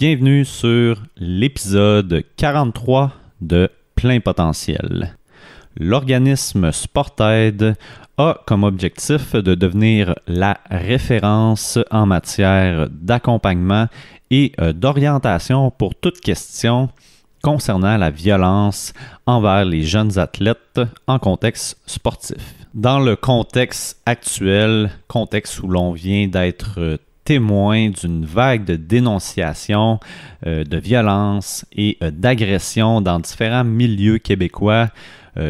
bienvenue sur l'épisode 43 de Plein Potentiel. L'organisme SportAid a comme objectif de devenir la référence en matière d'accompagnement et d'orientation pour toute question concernant la violence envers les jeunes athlètes en contexte sportif. Dans le contexte actuel, contexte où l'on vient d'être témoin d'une vague de dénonciation, de violence et d'agression dans différents milieux québécois,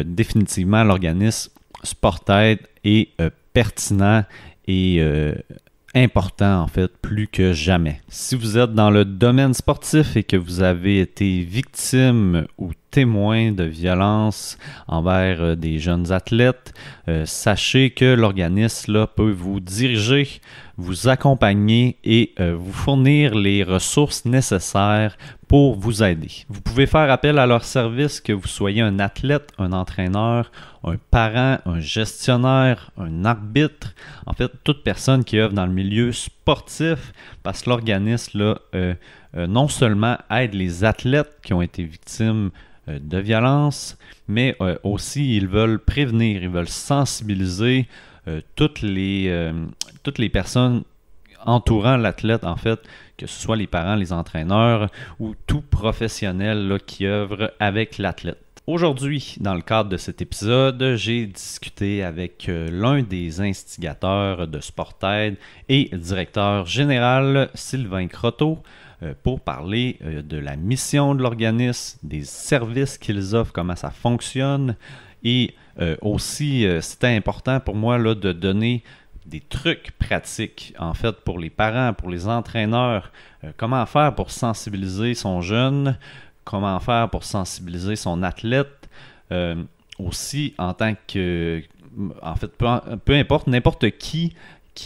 définitivement l'organisme SportAid est pertinent et important en fait plus que jamais. Si vous êtes dans le domaine sportif et que vous avez été victime ou témoin de violences envers des jeunes athlètes, sachez que l'organisme là, peut vous diriger, vous accompagner et vous fournir les ressources nécessaires pour vous aider. Vous pouvez faire appel à leur service, que vous soyez un athlète, un entraîneur, un parent, un gestionnaire, un arbitre, en fait, toute personne qui œuvre dans le milieu sportif, parce que l'organisme là, non seulement aide les athlètes qui ont été victimes de violence, mais aussi ils veulent prévenir, ils veulent sensibiliser toutes les personnes entourant l'athlète, en fait, que ce soit les parents, les entraîneurs ou tout professionnel là, qui œuvre avec l'athlète. Aujourd'hui, dans le cadre de cet épisode, j'ai discuté avec l'un des instigateurs de SportAid et directeur général, Sylvain Croteau, pour parler de la mission de l'organisme, des services qu'ils offrent, comment ça fonctionne et aussi, c'était important pour moi là, de donner des trucs pratiques, en fait, pour les parents, pour les entraîneurs, comment faire pour sensibiliser son jeune, comment faire pour sensibiliser son athlète, aussi en tant que, en fait, peu importe, n'importe qui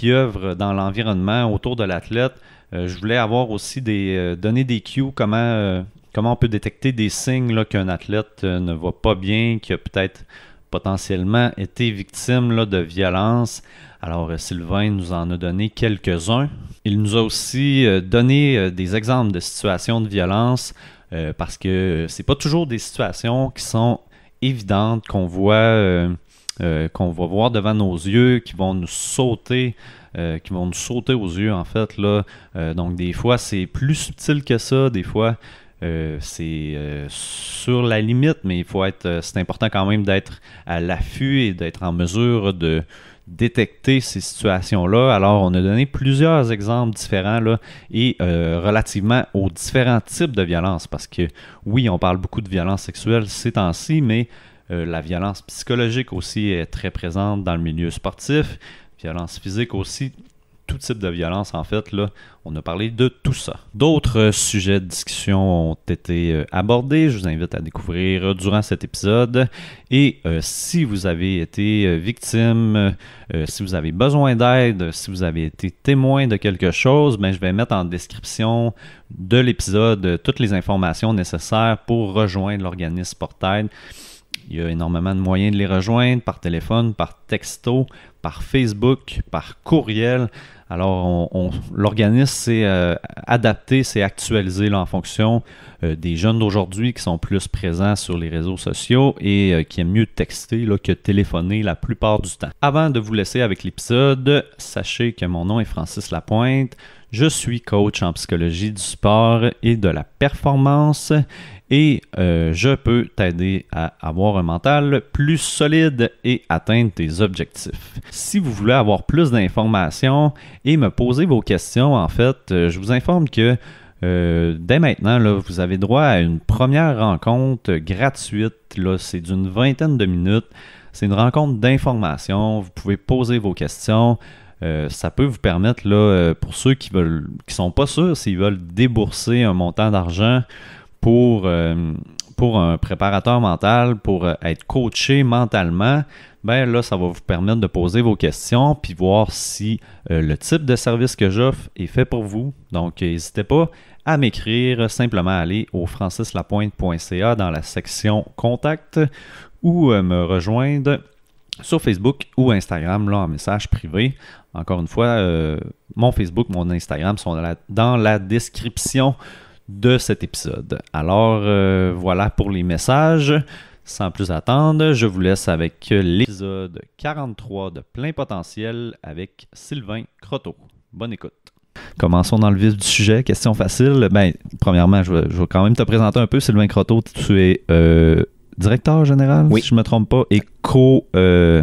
œuvre dans l'environnement autour de l'athlète, je voulais avoir aussi donner des cues, comment on peut détecter des signes là, qu'un athlète ne va pas bien, qui a peut-être potentiellement été victime là, de violence. Alors, Sylvain nous en a donné quelques-uns. Il nous a aussi donné des exemples de situations de violence parce que c'est pas toujours des situations qui sont évidentes, qu'on va voir devant nos yeux, qui vont nous sauter aux yeux, en fait. Là. Donc, des fois, c'est plus subtil que ça. Des fois, c'est sur la limite, mais c'est important quand même d'être à l'affût et d'être en mesure de détecter ces situations-là. Alors, on a donné plusieurs exemples différents là, et relativement aux différents types de violences, parce que oui, on parle beaucoup de violence sexuelle ces temps-ci, mais la violence psychologique aussi est très présente dans le milieu sportif, violence physique aussi. Tout type de violence, en fait, là, on a parlé de tout ça. D'autres sujets de discussion ont été abordés. Je vous invite à découvrir durant cet épisode. Et si vous avez été victime, si vous avez besoin d'aide, si vous avez été témoin de quelque chose, ben, je vais mettre en description de l'épisode toutes les informations nécessaires pour rejoindre l'organisme SportAid. Il y a énormément de moyens de les rejoindre, par téléphone, par texto, par Facebook, par courriel. Alors, l'organisme s'est adapté, s'est actualisé là, en fonction des jeunes d'aujourd'hui qui sont plus présents sur les réseaux sociaux et qui aiment mieux texter là, que téléphoner la plupart du temps. Avant de vous laisser avec l'épisode, sachez que mon nom est Francis Lapointe. Je suis coach en psychologie du sport et de la performance et je peux t'aider à avoir un mental plus solide et atteindre tes objectifs. Si vous voulez avoir plus d'informations et me poser vos questions, en fait, je vous informe que dès maintenant, là, vous avez droit à une première rencontre gratuite. Là, c'est d'une 20aine de minutes. C'est une rencontre d'information. Vous pouvez poser vos questions. Ça peut vous permettre, là, pour ceux qui sont pas sûrs s'ils veulent débourser un montant d'argent pour un préparateur mental, pour être coaché mentalement, ben là, ça va vous permettre de poser vos questions puis voir si le type de service que j'offre est fait pour vous. Donc, n'hésitez pas à m'écrire, simplement aller au francislapointe.ca dans la section « Contact » ou me rejoindre sur Facebook ou Instagram là, en message privé. Encore une fois, mon Facebook, mon Instagram sont dans la description de cet épisode. Alors, voilà pour les messages. Sans plus attendre, je vous laisse avec l'épisode 43 de Plein Potentiel avec Sylvain Croteau. Bonne écoute. Commençons dans le vif du sujet. Question facile. Ben, premièrement, je vais quand même te présenter un peu. Sylvain Croteau, tu es directeur général, oui, si je ne me trompe pas, et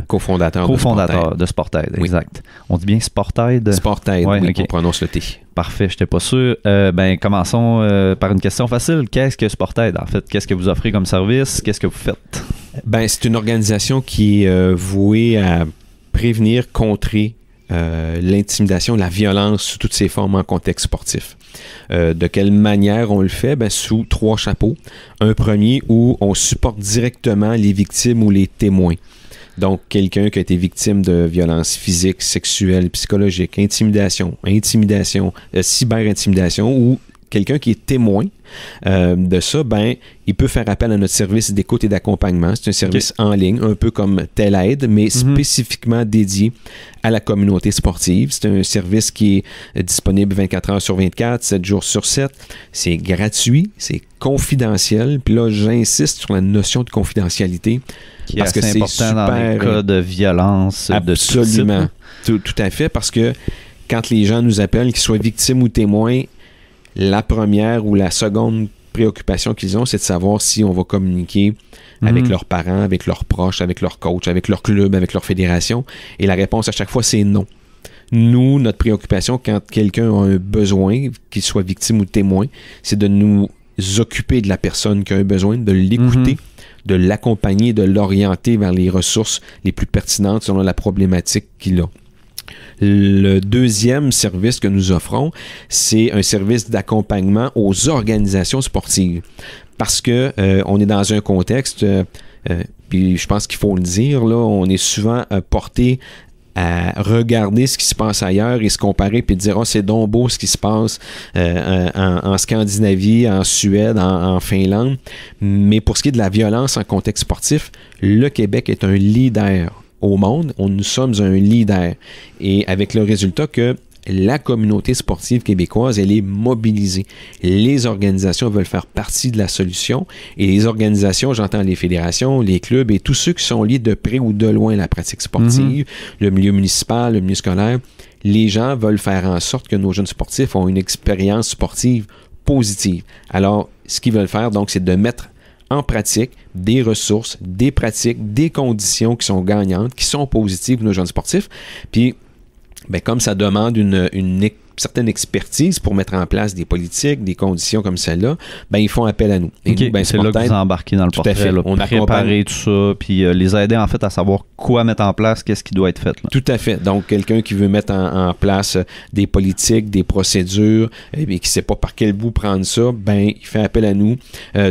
cofondateur de Sportaid. Oui. Exact. On dit bien Sportaid? Sportaid, ouais, oui, okay. On prononce le T. Parfait, je n'étais pas sûr. Commençons par une question facile. Qu'est-ce que Sportaid? En fait, qu'est-ce que vous offrez comme service? Qu'est-ce que vous faites? Ben, c'est une organisation qui est vouée à prévenir, contrer l'intimidation, la violence sous toutes ses formes en contexte sportif. De quelle manière on le fait? Ben, sous 3 chapeaux. Un premier où on supporte directement les victimes ou les témoins. Donc, quelqu'un qui a été victime de violences physiques, sexuelles, psychologiques, intimidation, cyber-intimidation ou quelqu'un qui est témoin de ça, ben, il peut faire appel à notre service d'écoute et d'accompagnement. C'est un service en ligne, un peu comme TELaide, mais spécifiquement dédié à la communauté sportive. C'est un service qui est disponible 24 heures sur 24, 7 jours sur 7. C'est gratuit, c'est confidentiel. Puis là, j'insiste sur la notion de confidentialité. Qui est assez important dans les cas de violence. Absolument. Tout à fait, parce que quand les gens nous appellent, qu'ils soient victimes ou témoins, la première ou la seconde préoccupation qu'ils ont, c'est de savoir si on va communiquer avec leurs parents, avec leurs proches, avec leurs coachs, avec leur club, avec leur fédération. Et la réponse à chaque fois, c'est non. Nous, notre préoccupation, quand quelqu'un a un besoin, qu'il soit victime ou témoin, c'est de nous occuper de la personne qui a un besoin, de l'écouter, de l'accompagner, de l'orienter vers les ressources les plus pertinentes selon la problématique qu'il a. Le deuxième service que nous offrons, c'est un service d'accompagnement aux organisations sportives. Parce que on est dans un contexte, puis je pense qu'il faut le dire, là, on est souvent porté à regarder ce qui se passe ailleurs et se comparer puis dire « c'est donc beau ce qui se passe en Scandinavie, en Suède, en Finlande ». Mais pour ce qui est de la violence en contexte sportif, le Québec est un leader au monde. Nous sommes un leader. Et avec le résultat que la communauté sportive québécoise, elle est mobilisée. Les organisations veulent faire partie de la solution. Et les organisations, j'entends les fédérations, les clubs et tous ceux qui sont liés de près ou de loin à la pratique sportive, le milieu municipal, le milieu scolaire, les gens veulent faire en sorte que nos jeunes sportifs ont une expérience sportive positive. Alors, ce qu'ils veulent faire, donc, c'est de mettre en pratique des ressources, des pratiques, des conditions qui sont gagnantes, qui sont positives pour nos jeunes sportifs. Puis, ben, comme ça demande une certaine expertise pour mettre en place des politiques, des conditions comme celle-là, ben, ils font appel à nous. Et nous, ben, c'est là que vous embarquez dans le portrait, là, on préparer tout ça, puis les aider en fait à savoir quoi mettre en place, qu'est-ce qui doit être fait. Là. Tout à fait. Donc, quelqu'un qui veut mettre en place des politiques, des procédures, et qui ne sait pas par quel bout prendre ça, ben, il fait appel à nous.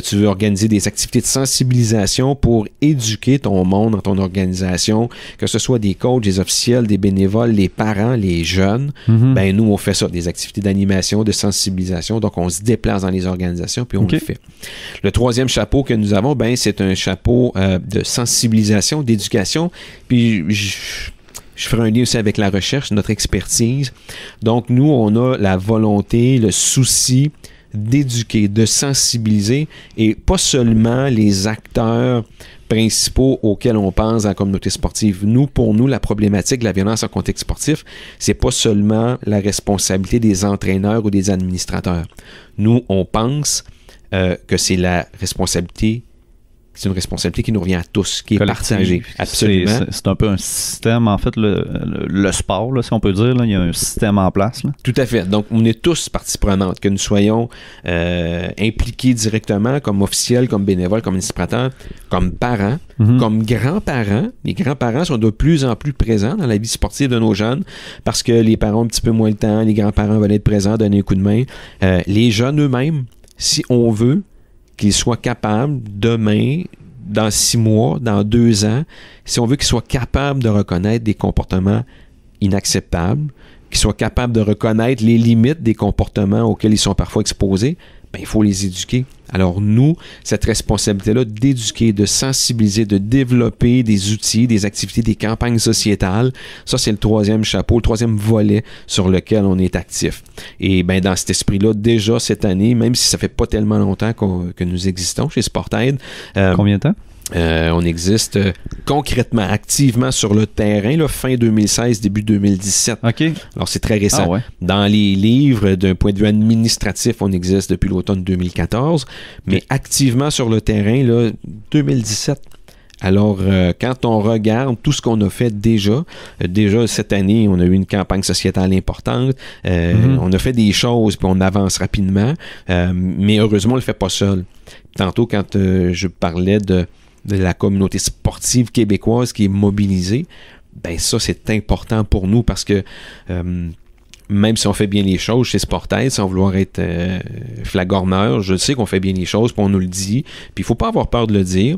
Tu veux organiser des activités de sensibilisation pour éduquer ton monde dans ton organisation, que ce soit des coachs, des officiels, des bénévoles, les parents, les jeunes, ben, nous, on fait ça, des activités d'animation, de sensibilisation. Donc, on se déplace dans les organisations, puis on le fait. Le troisième chapeau que nous avons, ben, c'est un chapeau de sensibilisation, d'éducation. Puis, je ferai un lien aussi avec la recherche, notre expertise. Donc, nous, on a la volonté, le souci d'éduquer, de sensibiliser, et pas seulement les acteurs principaux auxquels on pense dans la communauté sportive. Pour nous, la problématique de la violence en contexte sportif, c'est pas seulement la responsabilité des entraîneurs ou des administrateurs. Nous, on pense que c'est une responsabilité qui nous revient à tous, qui est partagée. Absolument. C'est un peu un système, en fait, le sport, là, si on peut dire, là, il y a un système en place. Là. Tout à fait. Donc, on est tous partie prenante, que nous soyons impliqués directement, comme officiels, comme bénévoles, comme administrateurs, comme parents, comme grands-parents. Les grands-parents sont de plus en plus présents dans la vie sportive de nos jeunes, parce que les parents ont un petit peu moins le temps, les grands-parents veulent être présents, donner un coup de main. Les jeunes eux-mêmes, si on veut, qu'ils soient capables, demain, dans 6 mois, dans 2 ans, si on veut qu'ils soient capables de reconnaître des comportements inacceptables, qu'ils soient capables de reconnaître les limites des comportements auxquels ils sont parfois exposés, ben, il faut les éduquer. Alors nous, cette responsabilité-là d'éduquer, de sensibiliser, de développer des outils, des activités, des campagnes sociétales, ça c'est le troisième chapeau, le troisième volet sur lequel on est actif. Et ben dans cet esprit-là, déjà cette année, même si ça fait pas tellement longtemps que nous existons chez Sportaid. Combien de temps? On existe concrètement, activement sur le terrain, là, fin 2016, début 2017. OK. Alors, c'est très récent. Ah ouais. Dans les livres, d'un point de vue administratif, on existe depuis l'automne 2014, mais activement sur le terrain, là, 2017. Alors, quand on regarde tout ce qu'on a fait déjà cette année, on a eu une campagne sociétale importante, on a fait des choses, puis on avance rapidement, mais heureusement, on ne le fait pas seul. Tantôt, quand je parlais de la communauté sportive québécoise qui est mobilisée, ben ça, c'est important pour nous parce que même si on fait bien les choses chez Sportaid, sans vouloir être flagorneur, je sais qu'on fait bien les choses, puis on nous le dit, puis il faut pas avoir peur de le dire,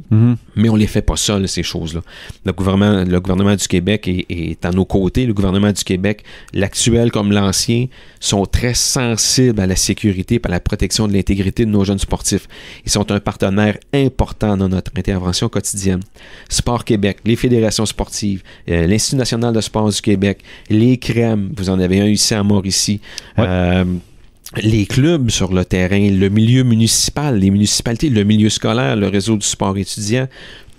mais on les fait pas seuls, ces choses-là. Le gouvernement du Québec est à nos côtés. Le gouvernement du Québec, l'actuel comme l'ancien, sont très sensibles à la sécurité et à la protection de l'intégrité de nos jeunes sportifs. Ils sont un partenaire important dans notre intervention quotidienne. Sport Québec, les fédérations sportives, l'Institut national de sport du Québec, les CREM, vous en avez un ici à Mauricie, les clubs sur le terrain, le milieu municipal, les municipalités, le milieu scolaire, le réseau du sport étudiant,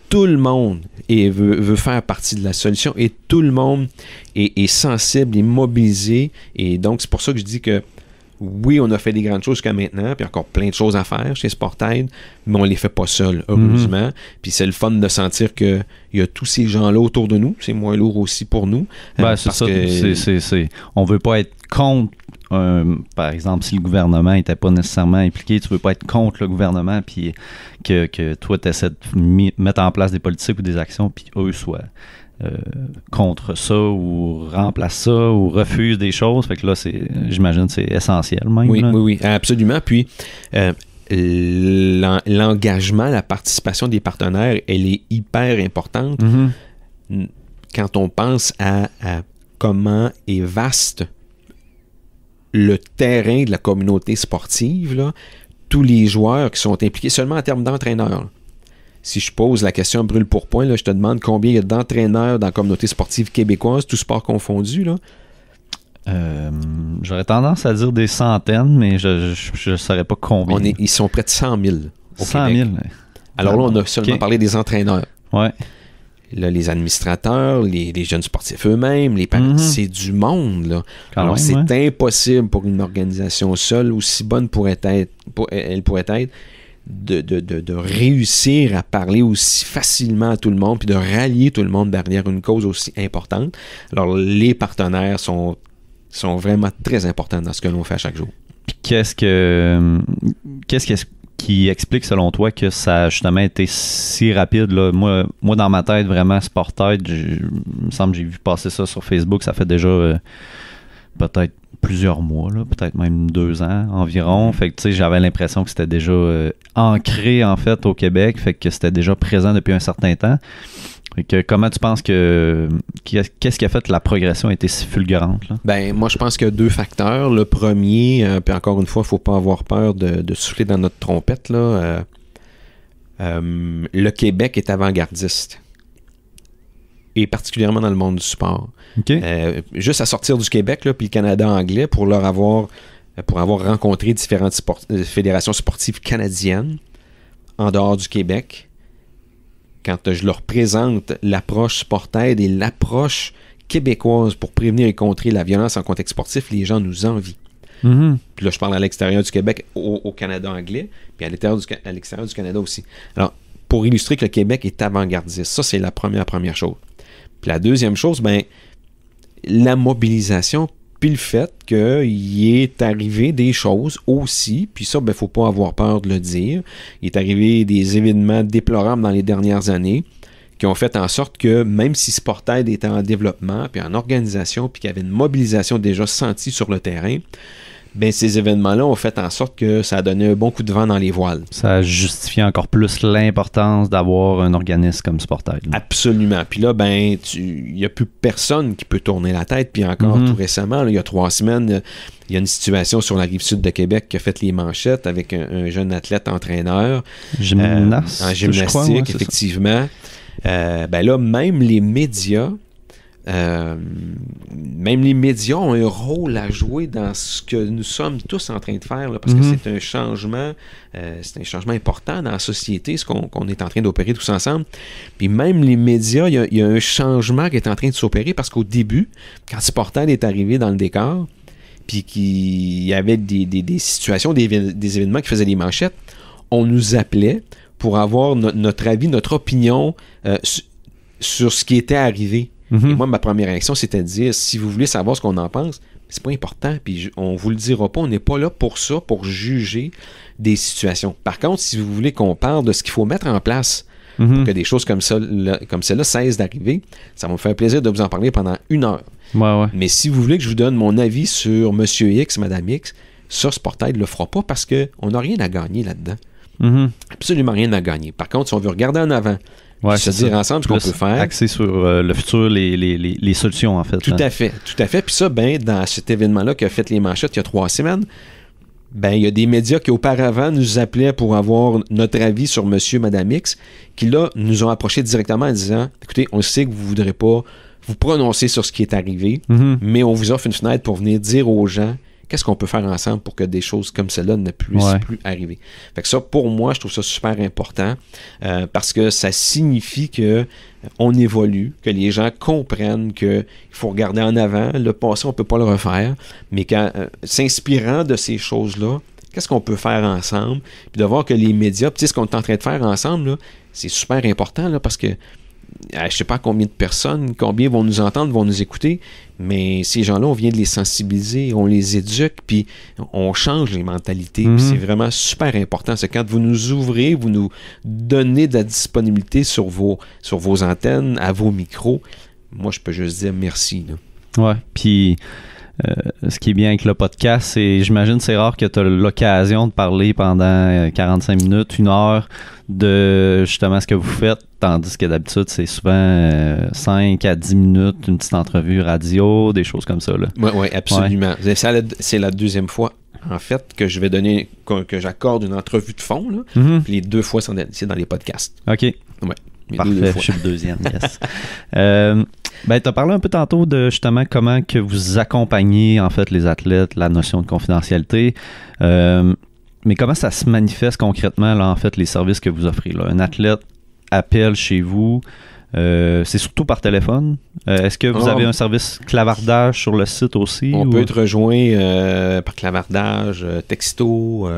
tout le monde veut faire partie de la solution et tout le monde est sensible et mobilisé. Et donc, c'est pour ça que je dis que oui, on a fait des grandes choses jusqu'à maintenant, puis encore plein de choses à faire chez Sportaid, mais on ne les fait pas seuls, heureusement. Puis c'est le fun de sentir qu'il y a tous ces gens-là autour de nous. C'est moins lourd aussi pour nous. Ben, c'est ça. On ne veut pas être contre. Par exemple, si le gouvernement n'était pas nécessairement impliqué, tu ne veux pas être contre le gouvernement, puis que toi, tu essaies de mettre en place des politiques ou des actions, puis eux soient contre ça ou remplacent ça ou refusent des choses. Fait que là, j'imagine c'est essentiel même. Oui, absolument. Puis l'engagement, la participation des partenaires, elle est hyper importante quand on pense à comment est vaste le terrain de la communauté sportive, là, tous les joueurs qui sont impliqués seulement en termes d'entraîneurs. Si je pose la question brûle pour point, là, je te demande combien il y a d'entraîneurs dans la communauté sportive québécoise, tout sport confondu, là? J'aurais tendance à dire des centaines, mais je ne saurais pas combien. Ils sont près de 100 000 au 100 000? Québec. Alors là, on a seulement parlé des entraîneurs. Ouais. Là, les administrateurs, les jeunes sportifs eux-mêmes, les parents, c'est du monde, là. Alors, c'est impossible pour une organisation seule, aussi bonne elle pourrait être, de réussir à parler aussi facilement à tout le monde, puis de rallier tout le monde derrière une cause aussi importante. Alors, les partenaires sont vraiment très importants dans ce que l'on fait à chaque jour. Puis qu'est-ce qui explique, selon toi, que ça a justement été si rapide, là? Moi, dans ma tête, vraiment, Sportaid, il me semble que j'ai vu passer ça sur Facebook, ça fait déjà peut-être plusieurs mois, là, peut-être même 2 ans environ. Fait que, tu sais, j'avais l'impression que c'était déjà ancré, en fait, au Québec, fait que c'était déjà présent depuis un certain temps. Fait que, comment tu penses qu'est-ce qui a fait que la progression a été si fulgurante, là? Ben, moi, je pense qu'il y a 2 facteurs. Le premier, puis encore une fois, il ne faut pas avoir peur de souffler dans notre trompette, là. Le Québec est avant-gardiste. Et particulièrement dans le monde du sport. Okay. Juste à sortir du Québec, là, puis le Canada anglais, pour avoir rencontré différentes fédérations sportives canadiennes en dehors du Québec, quand je leur présente l'approche Sportaid et l'approche québécoise pour prévenir et contrer la violence en contexte sportif, les gens nous envient. Puis là, je parle à l'extérieur du Québec, au Canada anglais, puis à l'extérieur du Canada aussi. Alors, pour illustrer que le Québec est avant-gardiste, ça, c'est la première chose. Puis la deuxième chose, ben, la mobilisation, puis le fait qu'il est arrivé des choses aussi, puis ça, ben, faut pas avoir peur de le dire. Il est arrivé des événements déplorables dans les dernières années qui ont fait en sorte que même si Sportaid était en développement, puis en organisation, puis qu'il y avait une mobilisation déjà sentie sur le terrain, ben ces événements-là ont fait en sorte que ça a donné un bon coup de vent dans les voiles. Ça justifie encore plus l'importance d'avoir un organisme comme Sportaid. Absolument. Puis là, ben, il n'y a plus personne qui peut tourner la tête. Puis encore tout récemment, là, il y a 3 semaines, il y a une situation sur la rive sud de Québec qui a fait les manchettes avec un jeune athlète entraîneur. En gymnastique, effectivement. Ben là, même les médias ont un rôle à jouer dans ce que nous sommes tous en train de faire, là, parce que c'est un changement important dans la société, ce qu'on est en train d'opérer tous ensemble. Puis même les médias, il y a un changement qui est en train de s'opérer, parce qu'au début, quand Sportaid est arrivé dans le décor, puis qu'il y avait des situations, des événements qui faisaient les manchettes, on nous appelait pour avoir notre avis, notre opinion sur ce qui était arrivé. Et moi, ma première réaction, c'était de dire, si vous voulez savoir ce qu'on en pense, c'est pas important, puis on vous le dira pas, on n'est pas là pour ça, pour juger des situations. Par contre, si vous voulez qu'on parle de ce qu'il faut mettre en place pour que des choses comme celle-là cessent d'arriver, ça va me faire plaisir de vous en parler pendant 1 heure. Ouais. Mais si vous voulez que je vous donne mon avis sur Monsieur X, Madame X, ça, Sportaid ne le fera pas, parce qu'on n'a rien à gagner là-dedans. Absolument rien à gagner. Par contre, si on veut regarder en avant, se dire ensemble ce qu'on peut faire. Axé sur le futur, les solutions, en fait. Tout à fait. Puis ça, ben, dans cet événement-là qui a fait les manchettes il y a 3 semaines, ben, il y a des médias qui auparavant nous appelaient pour avoir notre avis sur Monsieur, Madame X, qui là nous ont approchés directement en disant, écoutez, on sait que vous ne voudrez pas vous prononcer sur ce qui est arrivé, mais on vous offre une fenêtre pour venir dire aux gens qu'est-ce qu'on peut faire ensemble pour que des choses comme celle-là ne puissent plus arriver. Fait que ça, pour moi, je trouve ça super important parce que ça signifie que on évolue, que les gens comprennent qu'il faut regarder en avant. Le passé, on ne peut pas le refaire, mais s'inspirant de ces choses-là, qu'est-ce qu'on peut faire ensemble? Puis de voir que les médias, puis ce qu'on est en train de faire ensemble, là, c'est super important là, parce que je ne sais pas combien de personnes, combien vont nous entendre, vont nous écouter, mais ces gens-là, on vient de les sensibiliser, on les éduque, puis on change les mentalités. Puis c'est vraiment super important. C'est quand vous nous ouvrez, vous nous donnez de la disponibilité sur vos antennes, à vos micros. Moi, je peux juste dire merci. Là. Ouais, puis ce qui est bien avec le podcast, c'est, j'imagine, c'est rare que tu as l'occasion de parler pendant 45 minutes, 1 heure de justement ce que vous faites, tandis que d'habitude, c'est souvent 5 à 10 minutes, une petite entrevue radio, des choses comme ça. Oui, absolument. Ouais. C'est la 2e fois, en fait, que je vais donner, que j'accorde une entrevue de fond. Là. Puis les 2 fois, c'est dans les podcasts. OK. Ouais. Parfait, je suis le 2e, yes. Ben, tu as parlé un peu tantôt de justement comment que vous accompagnez en fait les athlètes, la notion de confidentialité. Mais comment ça se manifeste concrètement, là, en fait, les services que vous offrez? Là? Un athlète appelle chez vous, c'est surtout par téléphone. Est-ce que vous avez un service clavardage sur le site aussi? On peut être rejoint par clavardage, texto,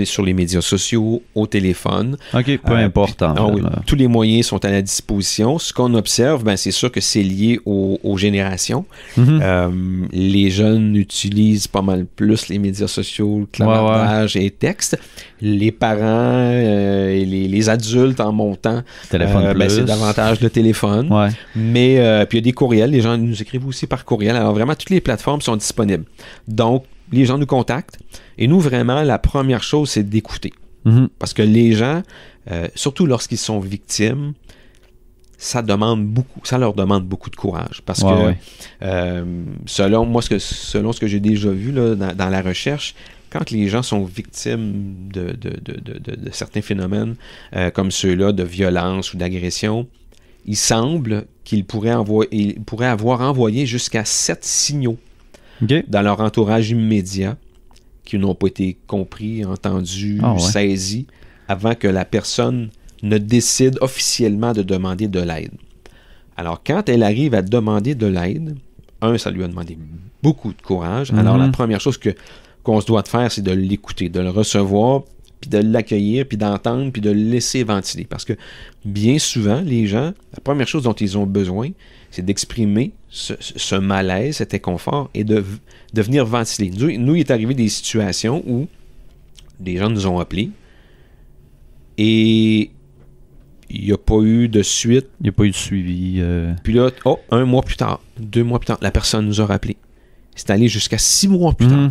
sur les médias sociaux, au téléphone. OK, peu importe. Tous les moyens sont à la disposition. Ce qu'on observe, ben, c'est sûr que c'est lié aux générations. Les jeunes utilisent pas mal plus les médias sociaux, le clavardage et texte. Les parents et les adultes en montant, ben, c'est davantage le téléphone. Ouais. Mais puis il y a des courriels, les gens nous écrivent aussi par courriel. Alors vraiment, toutes les plateformes sont disponibles. Donc, les gens nous contactent. Et nous, vraiment, la première chose, c'est d'écouter. Parce que les gens, surtout lorsqu'ils sont victimes, ça leur demande beaucoup de courage. Parce que selon ce que j'ai déjà vu là, dans la recherche, quand les gens sont victimes de certains phénomènes comme ceux-là, de violence ou d'agression, il semble qu'ils pourraient avoir envoyé jusqu'à 7 signaux dans leur entourage immédiat qui n'ont pas été compris, entendus, saisis, avant que la personne ne décide officiellement de demander de l'aide. Alors, quand elle arrive à demander de l'aide, ça lui a demandé beaucoup de courage. Alors, la première chose qu'on se doit de faire, c'est de l'écouter, de le recevoir, puis de l'accueillir, puis d'entendre, puis de le laisser ventiler. Parce que bien souvent, les gens, la première chose dont ils ont besoin, c'est d'exprimer ce malaise, cet inconfort, et de venir ventiler. Nous, il est arrivé des situations où des gens nous ont appelés, et il n'y a pas eu de suite. Il n'y a pas eu de suivi. Puis là, 1 mois plus tard, 2 mois plus tard, la personne nous a rappelé. C'est allé jusqu'à 6 mois plus tard.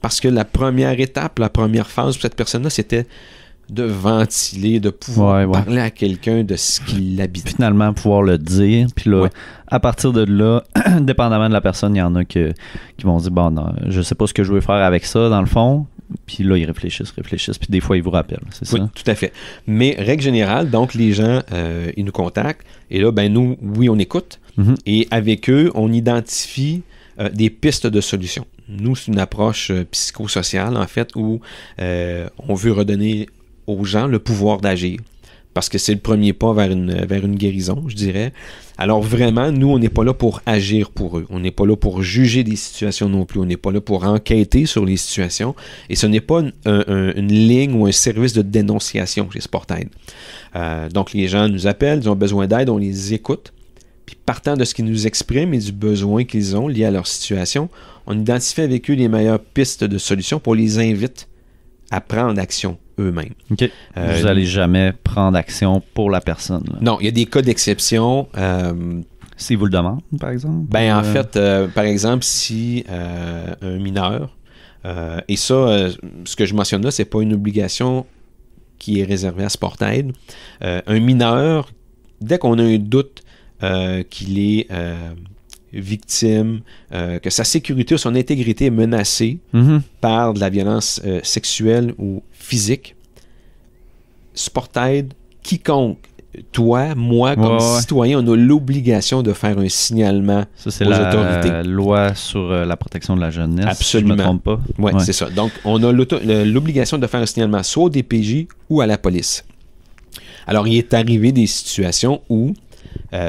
parce que la première étape, la première phase pour cette personne-là, c'était de ventiler, de pouvoir parler à quelqu'un de ce qui l'habite. Finalement, pouvoir le dire. Puis là, à partir de là, dépendamment de la personne, il y en a qui vont dire, bon, non, je sais pas ce que je veux faire avec ça, dans le fond. Puis là, ils réfléchissent. Puis des fois, ils vous rappellent, c'est ça? Oui, tout à fait. Mais règle générale, donc, les gens, ils nous contactent. Et là, ben nous, oui, on écoute. Mm-hmm. Et avec eux, on identifie des pistes de solutions. Nous, c'est une approche psychosociale, en fait, où on veut redonner aux gens le pouvoir d'agir. Parce que c'est le premier pas vers une guérison, je dirais. Alors vraiment, nous, on n'est pas là pour agir pour eux. On n'est pas là pour juger des situations non plus. On n'est pas là pour enquêter sur les situations. Et ce n'est pas une ligne ou un service de dénonciation chez Sportaid. Donc, les gens nous appellent, ils ont besoin d'aide, on les écoute. Puis partant de ce qu'ils nous expriment et du besoin qu'ils ont lié à leur situation, on identifie avec eux les meilleures pistes de solutions pour les invite à prendre action eux-mêmes. OK. Vous n'allez jamais prendre action pour la personne. Là. Non, il y a des cas d'exception. S'ils vous le demandent, par exemple? Ben, en fait, par exemple, si un mineur, et ça, ce que je mentionne là, c'est pas une obligation qui est réservée à Sportaid. Un mineur, dès qu'on a un doute qu'il est victime, que sa sécurité ou son intégrité est menacée par de la violence sexuelle ou physique, Sportaid, quiconque, toi, moi, comme citoyen, on a l'obligation de faire un signalement ça, c'est aux autorités. La loi sur la protection de la jeunesse, absolument. Si je ne me trompe pas. Oui, c'est ça. Donc, on a l'obligation de faire un signalement soit au DPJ ou à la police. Alors, il est arrivé des situations où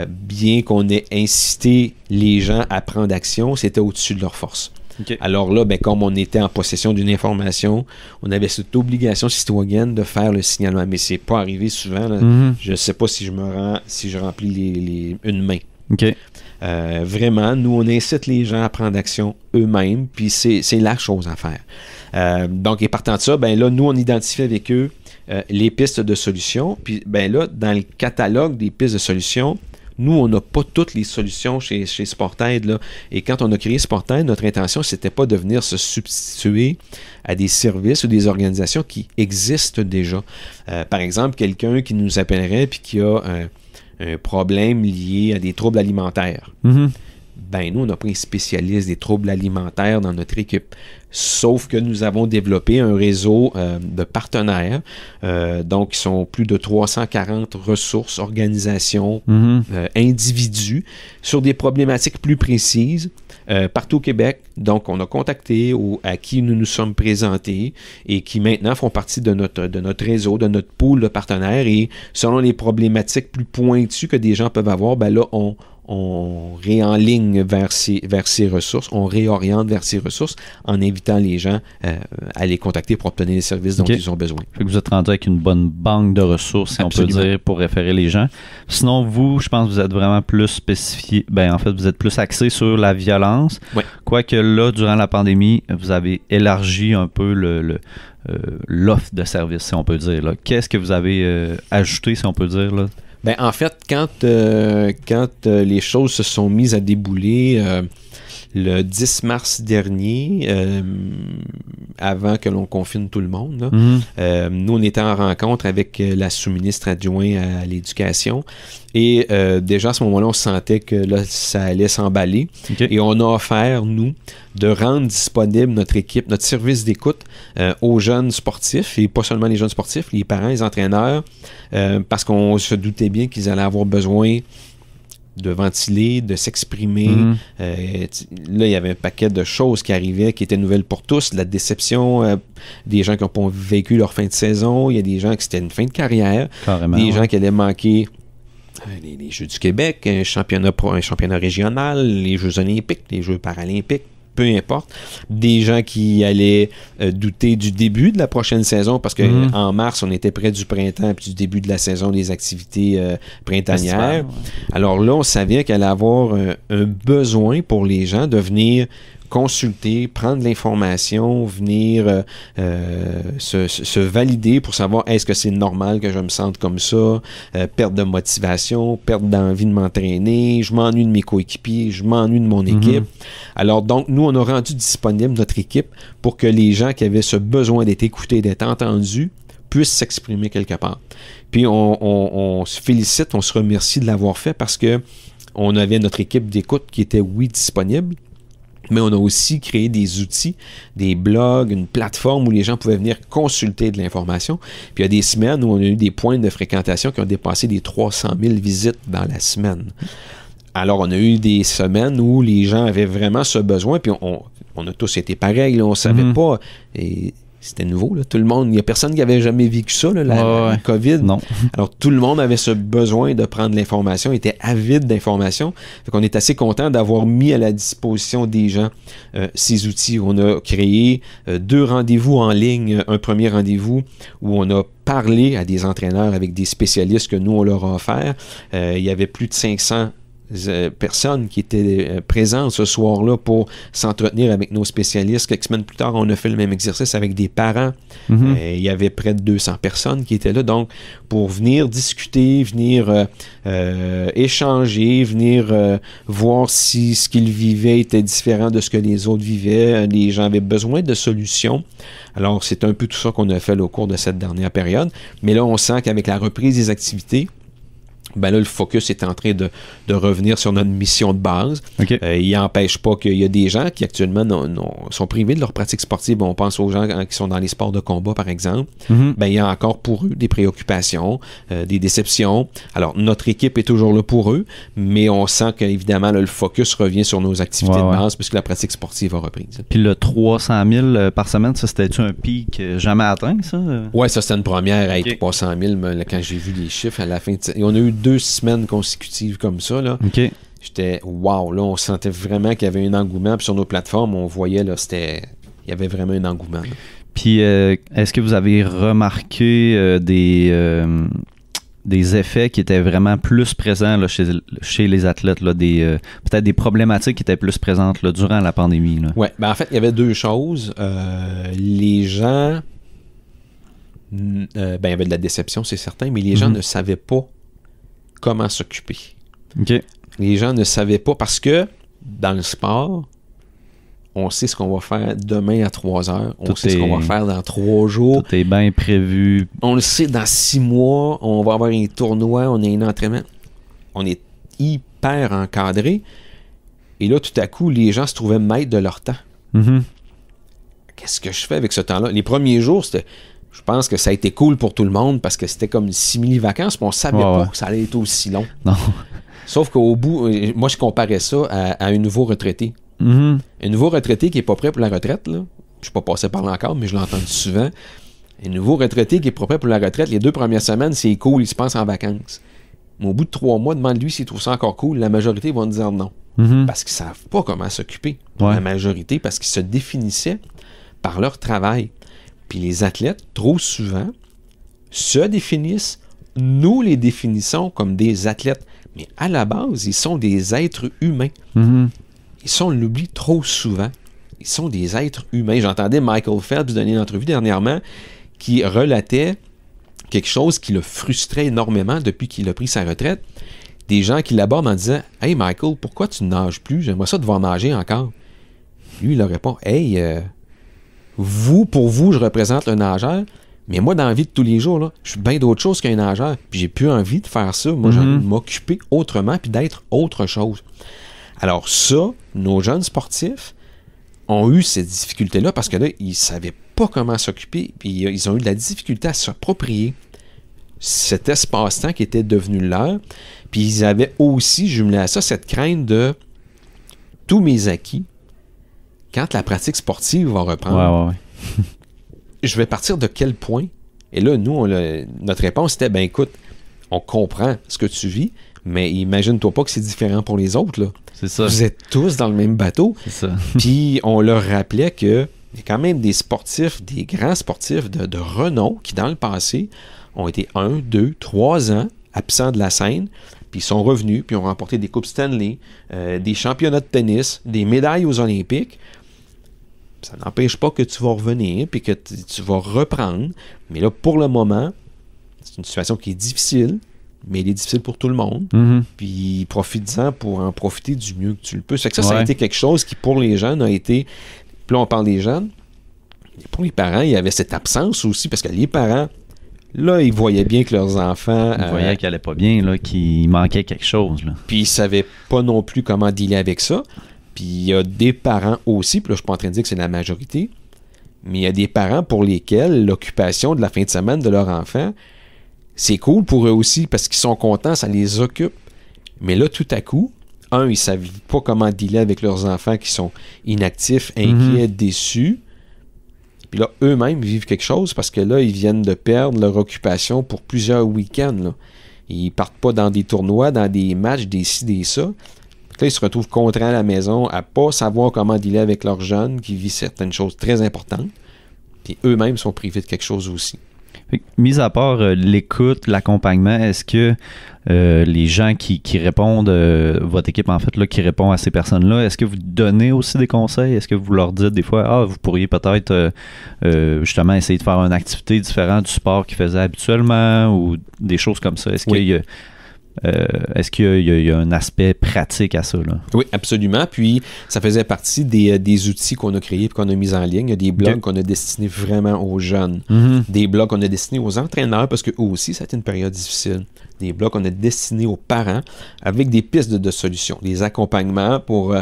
bien qu'on ait incité les gens à prendre action, c'était au-dessus de leur force. Okay. Alors là, ben, comme on était en possession d'une information, on avait cette obligation citoyenne de faire le signalement. Mais c'est pas arrivé souvent. Là. Je ne sais pas si je remplis une main. Okay. Vraiment, nous, on incite les gens à prendre action eux-mêmes, puis c'est la chose à faire. Donc, et partant de ça, ben là, nous, on identifie avec eux les pistes de solutions. Puis, ben là, dans le catalogue des pistes de solutions, nous, on n'a pas toutes les solutions chez Sportaid, là. Et quand on a créé Sportaid, notre intention, c'était pas de venir se substituer à des services ou des organisations qui existent déjà. Par exemple, quelqu'un qui nous appellerait puis qui a un problème lié à des troubles alimentaires. Ben, nous, on n'a pas un spécialiste des troubles alimentaires dans notre équipe. Sauf que nous avons développé un réseau de partenaires. Donc, ils sont plus de 340 ressources, organisations, individus, sur des problématiques plus précises partout au Québec. Donc, on a contacté à qui nous nous sommes présentés et qui maintenant font partie de notre réseau, de notre pool de partenaires. Et selon les problématiques plus pointues que des gens peuvent avoir, ben là, on réenligne vers ces ressources, on réoriente vers ces ressources en invitant les gens à les contacter pour obtenir les services dont ils ont besoin. Fait que vous êtes rendu avec une bonne banque de ressources, si Absolument. On peut dire, pour référer les gens. Sinon, vous, je pense que vous êtes vraiment plus spécifié, ben en fait, vous êtes plus axé sur la violence. Ouais. Quoique là, durant la pandémie, vous avez élargi un peu l'offre de services, si on peut dire. Là. Qu'est-ce que vous avez ajouté, si on peut dire, là? Ben, en fait, quand les choses se sont mises à débouler le 10 mars dernier, avant que l'on confine tout le monde, là, nous, on était en rencontre avec la sous-ministre adjointe à l'éducation et déjà à ce moment-là, on sentait que là, ça allait s'emballer. Okay. Et on a offert, nous, de rendre disponible notre équipe, notre service d'écoute aux jeunes sportifs, et pas seulement les jeunes sportifs, les parents, les entraîneurs, parce qu'on se doutait bien qu'ils allaient avoir besoin de ventiler, de s'exprimer. Là, il y avait un paquet de choses qui arrivaient, qui étaient nouvelles pour tous. La déception, des gens qui n'ont pas vécu leur fin de saison. Il y a des gens qui c'était une fin de carrière. Carrément, des gens qui allaient manquer les Jeux du Québec, un championnat régional, les Jeux olympiques, les Jeux paralympiques. Peu importe, des gens qui allaient douter du début de la prochaine saison parce que en mars, on était près du printemps puis du début de la saison des activités printanières. Alors là, on savait qu'il allait avoir un besoin pour les gens de venir consulter, prendre l'information, venir se valider pour savoir est-ce que c'est normal que je me sente comme ça, perte de motivation, perte d'envie de m'entraîner, je m'ennuie de mes coéquipiers, je m'ennuie de mon équipe. Alors donc, nous, on a rendu disponible notre équipe pour que les gens qui avaient ce besoin d'être écoutés, d'être entendus, puissent s'exprimer quelque part. Puis on se félicite, on se remercie de l'avoir fait parce que on avait notre équipe d'écoute qui était, oui, disponible, mais on a aussi créé des outils, des blogs, une plateforme où les gens pouvaient venir consulter de l'information. Puis il y a des semaines où on a eu des points de fréquentation qui ont dépassé les 300 000 visites dans la semaine. Alors, on a eu des semaines où les gens avaient vraiment ce besoin, puis on a tous été pareils, là, on ne savait pas. Et c'était nouveau, là, tout le monde, il n'y a personne qui avait jamais vécu ça, là, la COVID. Non. Alors, tout le monde avait ce besoin de prendre l'information, était avide d'information. Fait qu'on est assez content d'avoir mis à la disposition des gens ces outils. On a créé 2 rendez-vous en ligne, un premier rendez-vous où on a parlé à des entraîneurs avec des spécialistes que nous, on leur a offert. Il y avait plus de 500 personnes qui étaient présentes ce soir-là pour s'entretenir avec nos spécialistes. Quelques semaines plus tard, on a fait le même exercice avec des parents. Il y avait près de 200 personnes qui étaient là, donc pour venir discuter, venir échanger, venir voir si ce qu'ils vivaient était différent de ce que les autres vivaient. Les gens avaient besoin de solutions. Alors, c'est un peu tout ça qu'on a fait là, au cours de cette dernière période. Mais là, on sent qu'avec la reprise des activités, ben là, le focus est en train de revenir sur notre mission de base. Okay. Il n'empêche pas qu'il y a des gens qui actuellement sont privés de leur pratique sportive. On pense aux gens qui sont dans les sports de combat, par exemple. Ben, il y a encore pour eux des préoccupations, des déceptions. Alors, notre équipe est toujours là pour eux, mais on sent qu'évidemment, là, le focus revient sur nos activités de base puisque la pratique sportive a repris. Puis le 300 000 par semaine, ça, c'était-tu un pic jamais atteint, ça? Oui, ça, c'était une première à être 300 000. Mais, quand j'ai vu les chiffres à la fin, on a eu 2 semaines consécutives comme ça, là. J'étais wow, là, on sentait vraiment qu'il y avait un engouement. Puis sur nos plateformes, on voyait, là, il y avait vraiment un engouement. Là. Puis est-ce que vous avez remarqué des effets qui étaient vraiment plus présents là, chez les athlètes, là, peut-être des problématiques qui étaient plus présentes là, durant la pandémie? Oui, ben en fait, il y avait 2 choses. Les gens, il y avait de la déception, c'est certain, mais les gens ne savaient pas comment s'occuper. Les gens ne savaient pas parce que dans le sport, on sait ce qu'on va faire demain à 3 heures. On sait ce qu'on va faire dans 3 jours. Tout est bien prévu. On le sait, dans 6 mois, on va avoir un tournoi, on a un entraînement. On est hyper encadré. Et là, tout à coup, les gens se trouvaient maîtres de leur temps. Qu'est-ce que je fais avec ce temps-là? Les premiers jours, je pense que ça a été cool pour tout le monde parce que c'était comme une simili-vacances, mais on ne savait pas que ça allait être aussi long. Non. Sauf qu'au bout, moi, je comparais ça à un nouveau retraité. Un nouveau retraité qui n'est pas prêt pour la retraite, là. Je ne suis pas passé par là encore, mais je l'ai entendu souvent. Un nouveau retraité qui est pas prêt pour la retraite, les 2 premières semaines, c'est cool, il se pense en vacances. Mais au bout de 3 mois, demande-lui s'il trouve ça encore cool. La majorité vont dire non. Parce qu'ils ne savent pas comment s'occuper. La majorité, parce qu'ils se définissaient par leur travail. Puis les athlètes, trop souvent, se définissent, nous les définissons comme des athlètes. Mais à la base, ils sont des êtres humains. On l'oublie trop souvent. Ils sont des êtres humains. J'entendais Michael Phelps donner une entrevue dernièrement qui relatait quelque chose qui le frustrait énormément depuis qu'il a pris sa retraite. Des gens qui l'abordent en disant « Hey Michael, pourquoi tu ne nages plus? J'aimerais ça devoir nager encore. » Lui, il leur répond « Hey, pour vous, je représente le nageur, mais moi, dans la vie de tous les jours, là, je suis bien d'autre chose qu'un nageur. Puis j'ai plus envie de faire ça. Moi, j'ai envie de m'occuper autrement puis d'être autre chose. » Alors ça, nos jeunes sportifs ont eu ces difficultés-là parce que là, ils ne savaient pas comment s'occuper puis ils ont eu de la difficulté à s'approprier cet espace-temps qui était devenu leur. Puis ils avaient aussi, jumelé à ça, cette crainte de tous mes acquis. Quand la pratique sportive va reprendre, je vais partir de quel point? Et là, nous, notre réponse était, ben écoute, on comprend ce que tu vis, mais imagine-toi pas que c'est différent pour les autres, là. C'est ça. Vous êtes tous dans le même bateau. C'est ça. Puis on leur rappelait qu'il y a quand même des sportifs, des grands sportifs de renom qui, dans le passé, ont été 1, 2, 3 ans absents de la scène, puis ils sont revenus, puis ont remporté des Coupes Stanley, des championnats de tennis, des médailles aux Olympiques, Ça n'empêche pas que tu vas revenir puis que tu vas reprendre. Mais là, pour le moment, c'est une situation qui est difficile, mais elle est difficile pour tout le monde. Puis profite-en pour en profiter du mieux que tu le peux. Ça fait que ça a été quelque chose qui, pour les jeunes, a été... Puis là, on parle des jeunes. Pour les parents, il y avait cette absence aussi, parce que les parents, là, ils voyaient bien que leurs enfants... Ils voyaient qu'ils n'allaient pas bien, là, qu'il manquait quelque chose. Là. Puis ils ne savaient pas non plus comment dealer avec ça. Puis il y a des parents aussi, puis là, je ne suis pas en train de dire que c'est la majorité, mais il y a des parents pour lesquels l'occupation de la fin de semaine de leur enfant, c'est cool pour eux aussi, parce qu'ils sont contents, ça les occupe. Mais là, tout à coup, ils ne savent pas comment dealer avec leurs enfants qui sont inactifs, inquiets, déçus. Puis là, eux-mêmes vivent quelque chose, parce que là, ils viennent de perdre leur occupation pour plusieurs week-ends. Là. Ils partent pas dans des tournois, dans des matchs, des ci, des ça. Là, ils se retrouvent contraints à la maison à pas savoir comment dealer avec leurs jeunes qui vivent certaines choses très importantes. Puis eux-mêmes sont privés de quelque chose aussi. Mis à part l'écoute, l'accompagnement, est-ce que les gens qui répondent, votre équipe en fait, là, qui répond à ces personnes-là, est-ce que vous donnez aussi des conseils? Est-ce que vous leur dites des fois, vous pourriez peut-être justement essayer de faire une activité différente du sport qu'ils faisaient habituellement ou des choses comme ça? Est-ce qu'il y a un aspect pratique à ça? Là? Oui, absolument. Puis, ça faisait partie des outils qu'on a créés et qu'on a mis en ligne. Il y a des blogs qu'on a destinés vraiment aux jeunes. Des blogs qu'on a destinés aux entraîneurs parce qu'eux aussi, ça a été une période difficile. Des blogs qu'on a destinés aux parents avec des pistes de solutions, des accompagnements pour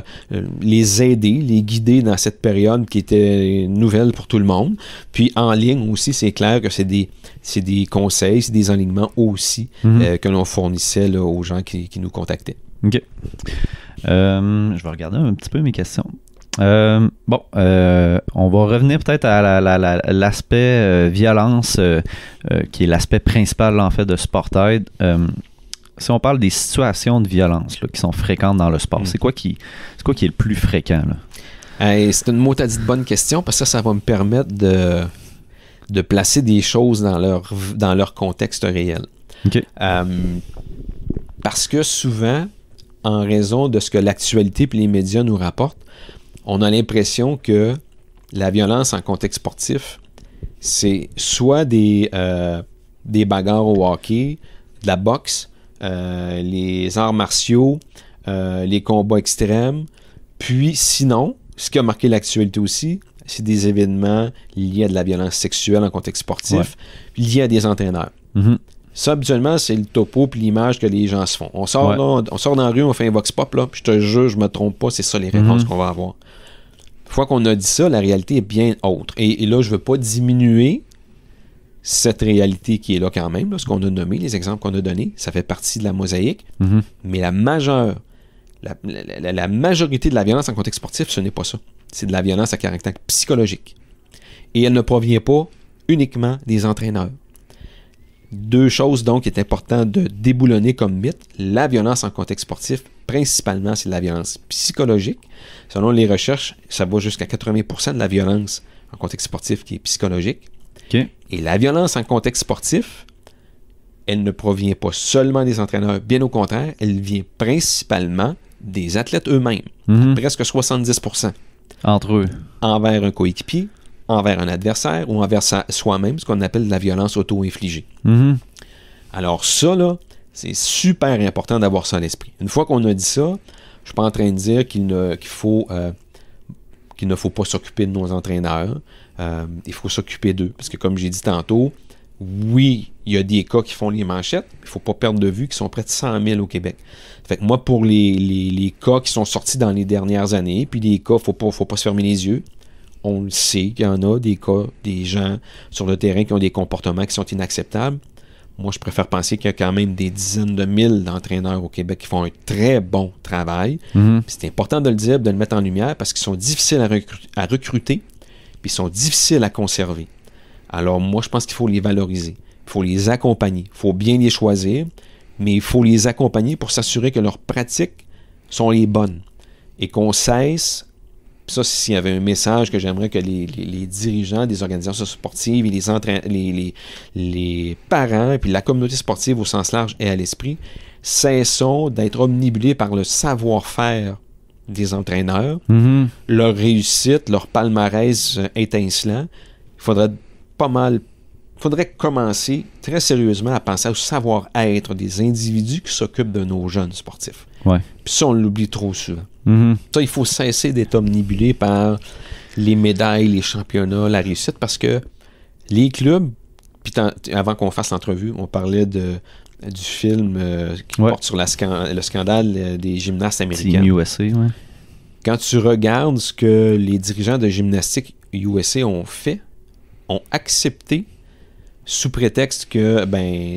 les aider, les guider dans cette période qui était nouvelle pour tout le monde. Puis, en ligne aussi, c'est clair que c'est des conseils, c'est des enlignements aussi que l'on fournissait là, aux gens qui nous contactaient. OK. Je vais regarder un petit peu mes questions. On va revenir peut-être à l'aspect violence, qui est l'aspect principal en fait de SportAid. Si on parle des situations de violence là, qui sont fréquentes dans le sport, c'est quoi qui est le plus fréquent? Là? C'est une motadite bonne question parce que ça va me permettre de placer des choses dans leur contexte réel. Okay. Parce que souvent, en raison de ce que l'actualité et les médias nous rapportent, on a l'impression que la violence en contexte sportif, c'est soit des bagarres au hockey, de la boxe, les arts martiaux, les combats extrêmes, puis sinon, ce qui a marqué l'actualité aussi, c'est des événements liés à de la violence sexuelle en contexte sportif, liés à des entraîneurs. Ça, habituellement, c'est le topo puis l'image que les gens se font. On sort dans la rue, on fait un vox pop, là, puis je te jure, je me trompe pas, c'est ça les réponses qu'on va avoir. Une fois qu'on a dit ça, la réalité est bien autre. Et là, je veux pas diminuer cette réalité qui est là quand même, là, ce qu'on a nommé, les exemples qu'on a donnés, ça fait partie de la mosaïque, mais la majorité de la violence en contexte sportif, ce n'est pas ça. C'est de la violence à caractère psychologique. Et elle ne provient pas uniquement des entraîneurs. Deux choses, donc, qui est important de déboulonner comme mythe. La violence en contexte sportif, principalement, c'est de la violence psychologique. Selon les recherches, ça va jusqu'à 80% de la violence en contexte sportif qui est psychologique. Okay. Et la violence en contexte sportif, elle ne provient pas seulement des entraîneurs, bien au contraire, elle vient principalement des athlètes eux-mêmes. Presque 70%. Entre eux. Envers un coéquipier, envers un adversaire ou envers soi-même, ce qu'on appelle de la violence auto-infligée. Alors ça, là, c'est super important d'avoir ça à l'esprit. Une fois qu'on a dit ça, je ne suis pas en train de dire qu'il ne faut pas s'occuper de nos entraîneurs. Il faut s'occuper d'eux. Parce que comme j'ai dit tantôt, oui, il y a des cas qui font les manchettes, mais il ne faut pas perdre de vue qu'ils sont près de 100 000 au Québec. Fait que moi, pour les cas qui sont sortis dans les dernières années, puis les cas, il ne faut pas se fermer les yeux. On le sait qu'il y en a des cas, des gens sur le terrain qui ont des comportements qui sont inacceptables. Moi, je préfère penser qu'il y a quand même des dizaines de mille d'entraîneurs au Québec qui font un très bon travail. C'est important de le dire, de le mettre en lumière parce qu'ils sont difficiles à recruter, puis ils sont difficiles à conserver. Alors moi, je pense qu'il faut les valoriser. Il faut les accompagner. Il faut bien les choisir, mais il faut les accompagner pour s'assurer que leurs pratiques sont les bonnes et qu'on cesse. Ça, s'il y avait un message que j'aimerais que les dirigeants des organisations sportives et les parents et puis la communauté sportive au sens large aient à l'esprit, cessons d'être omnibulés par le savoir-faire des entraîneurs, Mhm. leur réussite, leur palmarès étincelant, il faudrait commencer très sérieusement à penser au savoir-être des individus qui s'occupent de nos jeunes sportifs. Ouais. Puis ça, on l'oublie trop souvent. Mhm. Ça, il faut cesser d'être omnibulé par les médailles, les championnats, la réussite, parce que les clubs, puis avant qu'on fasse l'entrevue, on parlait du film qui porte sur le scandale des gymnastes américains. Team USA, ouais. Quand tu regardes ce que les dirigeants de gymnastique USA ont fait, ont accepté sous prétexte que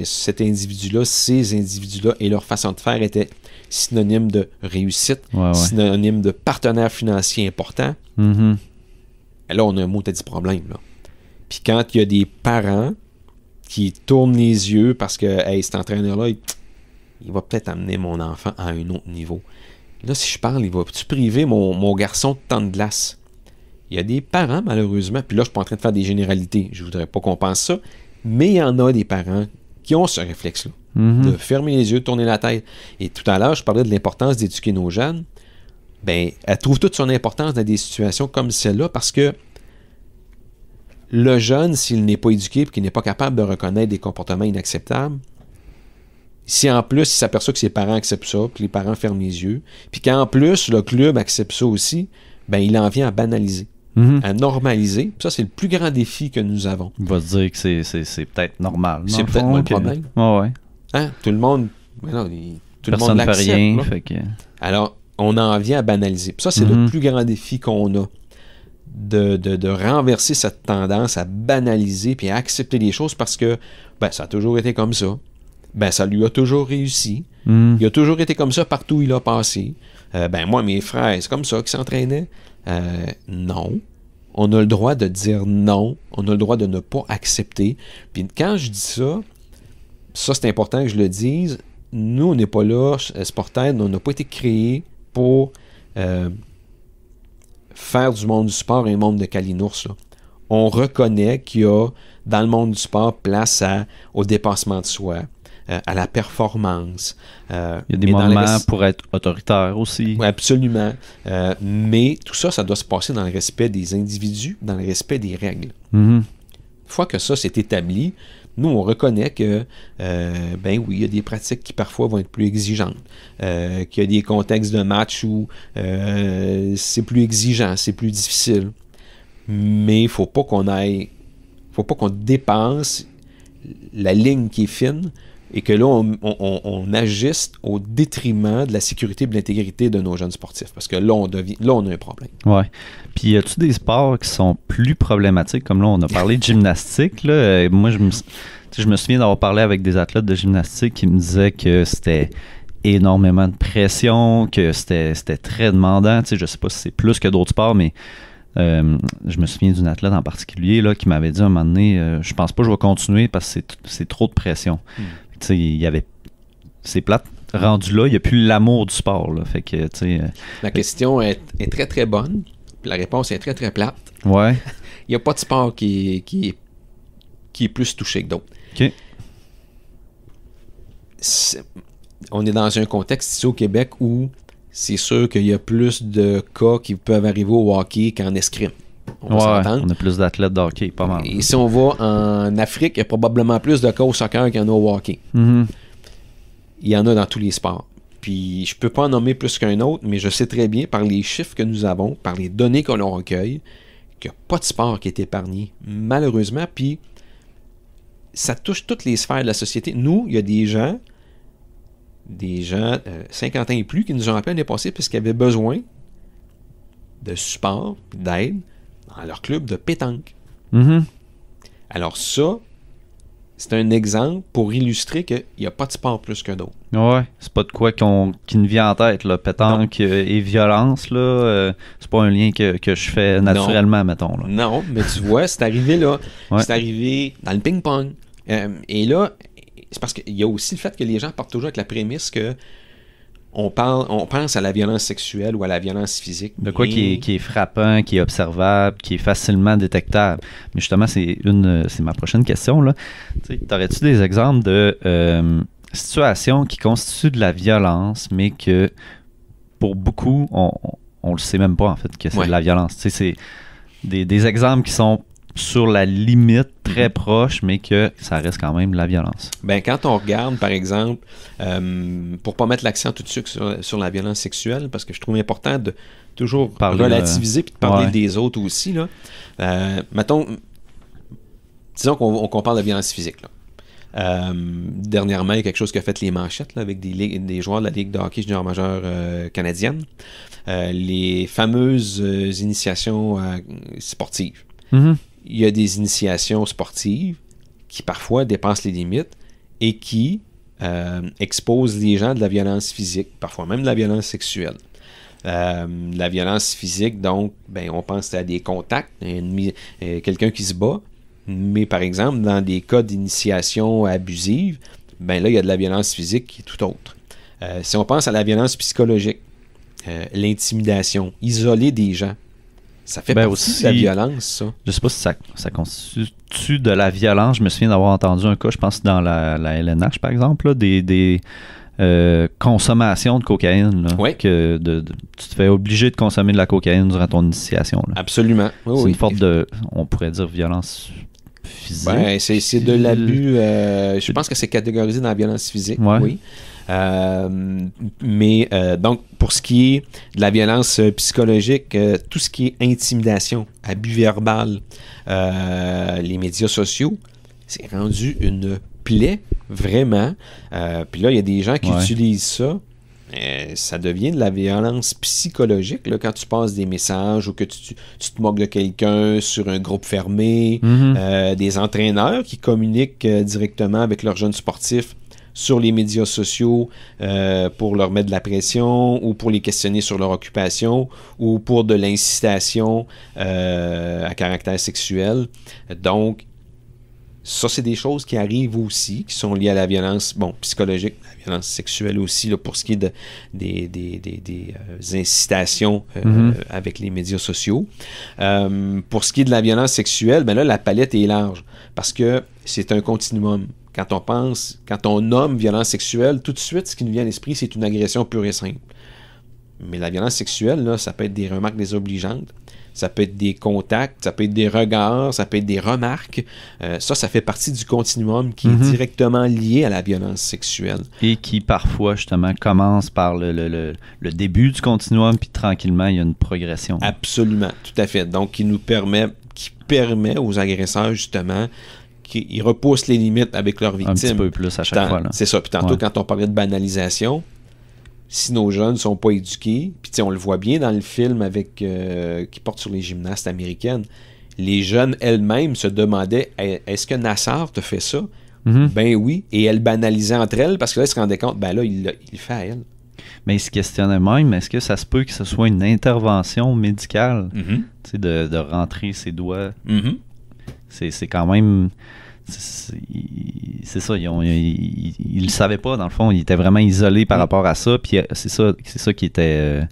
cet individu-là, ces individus-là et leur façon de faire étaient synonymes de réussite, synonymes de partenaires financiers importants. Mm-hmm. Là, on a un mot dit problème. Là. Puis quand il y a des parents qui tournent les yeux parce que cet entraîneur-là, il va peut-être amener mon enfant à un autre niveau. Là, si je parle, il va-tu priver mon garçon de temps de glace? Il y a des parents, malheureusement, puis là, je suis pas en train de faire des généralités, je voudrais pas qu'on pense ça, mais il y en a des parents qui ont ce réflexe-là, de fermer les yeux, de tourner la tête. Et tout à l'heure, je parlais de l'importance d'éduquer nos jeunes. Elle trouve toute son importance dans des situations comme celle-là parce que le jeune, s'il n'est pas éduqué et qu'il n'est pas capable de reconnaître des comportements inacceptables, si en plus il s'aperçoit que ses parents acceptent ça, puis les parents ferment les yeux, puis qu'en plus le club accepte ça aussi, il en vient à banaliser. À normaliser. Puis ça, c'est le plus grand défi que nous avons. Il va se dire que c'est peut-être normal. C'est peut-être pas le problème. Ouais. Hein? Tout le monde... tout personne le monde ne fait rien. Fait que... Alors, on en vient à banaliser. Puis ça, c'est le plus grand défi qu'on a. De renverser cette tendance à banaliser puis à accepter les choses parce que ça a toujours été comme ça. Ça lui a toujours réussi. Il a toujours été comme ça partout où il a passé. Moi, mes frères, c'est comme ça qu'ils s'entraînaient. Non. On a le droit de dire non. On a le droit de ne pas accepter. Puis quand je dis ça, c'est important que je le dise. Nous, on n'est pas là, Sportaid, on n'a pas été créés pour faire du monde du sport un monde de calinours. Là. On reconnaît qu'il y a, dans le monde du sport, place au dépassement de soi, à la performance. Il y a des moments pour être autoritaire aussi. Oui, absolument. Mais tout ça, ça doit se passer dans le respect des individus, dans le respect des règles. Une fois que ça s'est établi, nous, on reconnaît que, oui, il y a des pratiques qui parfois vont être plus exigeantes, qu'il y a des contextes de match où c'est plus exigeant, c'est plus difficile. Mais il ne faut pas qu'on dépasse la ligne qui est fine et que là, on agisse au détriment de la sécurité et de l'intégrité de nos jeunes sportifs. Parce que là, on a un problème. Oui. Puis, y a-tu des sports qui sont plus problématiques? Comme là, on a parlé de gymnastique. Là. Moi, je me souviens d'avoir parlé avec des athlètes de gymnastique qui me disaient que c'était énormément de pression, que c'était très demandant. Je ne sais pas si c'est plus que d'autres sports, mais je me souviens d'une athlète en particulier là, qui m'avait dit à un moment donné, je pense pas que je vais continuer parce que c'est trop de pression. Il y avait... C'est plate. Rendu là, il n'y a plus l'amour du sport. Là. Fait que, la question est très, très bonne. La réponse est très, très plate. Ouais. Il n'y a pas de sport qui est plus touché que d'autres. OK. On est dans un contexte ici au Québec où c'est sûr qu'il y a plus de cas qui peuvent arriver au hockey qu'en escrime. On va s'entendre. On a plus d'athlètes de hockey, pas mal. Et si on va en Afrique, il y a probablement plus de cas au soccer qu'il y en a au hockey. Il y en a dans tous les sports. Puis je peux pas en nommer plus qu'un autre, mais je sais très bien, par les chiffres que nous avons, par les données que l'on recueille, qu'il n'y a pas de sport qui est épargné, malheureusement. Puis ça touche toutes les sphères de la société. Nous, il y a des gens 50 ans et plus qui nous ont appelé l'année passée parce qu'ils avaient besoin de support, d'aide dans leur club de pétanque. Alors ça, c'est un exemple pour illustrer qu'il n'y a pas de sport plus que d'autres. Ouais, c'est pas de quoi qui me vient en tête. Là. Pétanque et violence, là, c'est pas un lien que je fais naturellement, mettons. Là. Non, mais tu vois, c'est arrivé là. Ouais. C'est arrivé dans le ping-pong. Et là, c'est parce qu'il y a aussi le fait que les gens partent toujours avec la prémisse que on pense à la violence sexuelle ou à la violence physique. De quoi qui est frappant, qui est observable, qui est facilement détectable. Mais justement, c'est ma prochaine question. Là. T'aurais-tu des exemples de situations qui constituent de la violence, mais que pour beaucoup, on le sait même pas, en fait, que c'est de la violence. Tu sais, c'est des exemples qui sont sur la limite, très proche, mais que ça reste quand même de la violence. Ben, quand on regarde, par exemple, pour pas mettre l'accent tout de suite sur la violence sexuelle, parce que je trouve important de toujours relativiser puis de parler des autres aussi, là. Disons qu'on parle de violence physique, là. Dernièrement, il y a quelque chose qui a fait les manchettes là, avec des joueurs de la Ligue de hockey junior majeur canadienne. Les fameuses initiations sportives. Mm-hmm. Il y a des initiations sportives qui parfois dépassent les limites et qui exposent les gens de la violence physique, parfois même de la violence sexuelle. La violence physique, donc, on pense à des contacts, quelqu'un qui se bat, mais par exemple, dans des cas d'initiation abusive, là, il y a de la violence physique qui est tout autre. Si on pense à la violence psychologique, l'intimidation, isoler des gens, ça fait partie aussi de la violence, ça. Je sais pas si ça constitue de la violence. Je me souviens d'avoir entendu un cas, je pense, dans la LNH, par exemple, là, des consommations de cocaïne. Là, que tu te fais obliger de consommer de la cocaïne durant ton initiation. Là. Absolument. C'est une forme de, on pourrait dire, violence physique. C'est de l'abus. Je pense que c'est catégorisé dans la violence physique, oui. Donc, pour ce qui est de la violence psychologique, tout ce qui est intimidation, abus verbal, les médias sociaux, c'est rendu une plaie, vraiment. Puis là, il y a des gens qui utilisent ça. Ça devient de la violence psychologique là, quand tu passes des messages ou que tu te moques de quelqu'un sur un groupe fermé, des entraîneurs qui communiquent directement avec leurs jeunes sportifs sur les médias sociaux pour leur mettre de la pression ou pour les questionner sur leur occupation ou pour de l'incitation à caractère sexuel. Donc, ça, c'est des choses qui arrivent aussi, qui sont liées à la violence psychologique, la violence sexuelle aussi, là, pour ce qui est des incitations avec les médias sociaux. Pour ce qui est de la violence sexuelle, là, la palette est large parce que c'est un continuum. Quand on nomme violence sexuelle, tout de suite, ce qui nous vient à l'esprit, c'est une agression pure et simple. Mais la violence sexuelle, là, ça peut être des remarques désobligeantes, ça peut être des contacts, ça peut être des regards, ça peut être des remarques. Ça fait partie du continuum qui est directement lié à la violence sexuelle. Et qui, parfois, justement, commence par le début du continuum, puis tranquillement, il y a une progression. Absolument, tout à fait. Donc, qui permet aux agresseurs, justement, qu'ils repoussent les limites avec leurs victimes. Un petit peu plus à chaque fois. Là. C'est ça. Puis tantôt, quand on parlait de banalisation, si nos jeunes ne sont pas éduqués, puis on le voit bien dans le film qui porte sur les gymnastes américaines, les jeunes elles-mêmes se demandaient « Est-ce que Nassar te fait ça? » Ben oui. Et elles banalisaient entre elles parce que là, ils se rendaient compte, là, il le fait à elle. Mais ils se questionnaient même, est-ce que ça se peut que ce soit une intervention médicale? De rentrer ses doigts. C'est quand même... C'est ça, ils le savaient pas, dans le fond. Ils étaient vraiment isolés par rapport à ça. Puis c'est ça qui était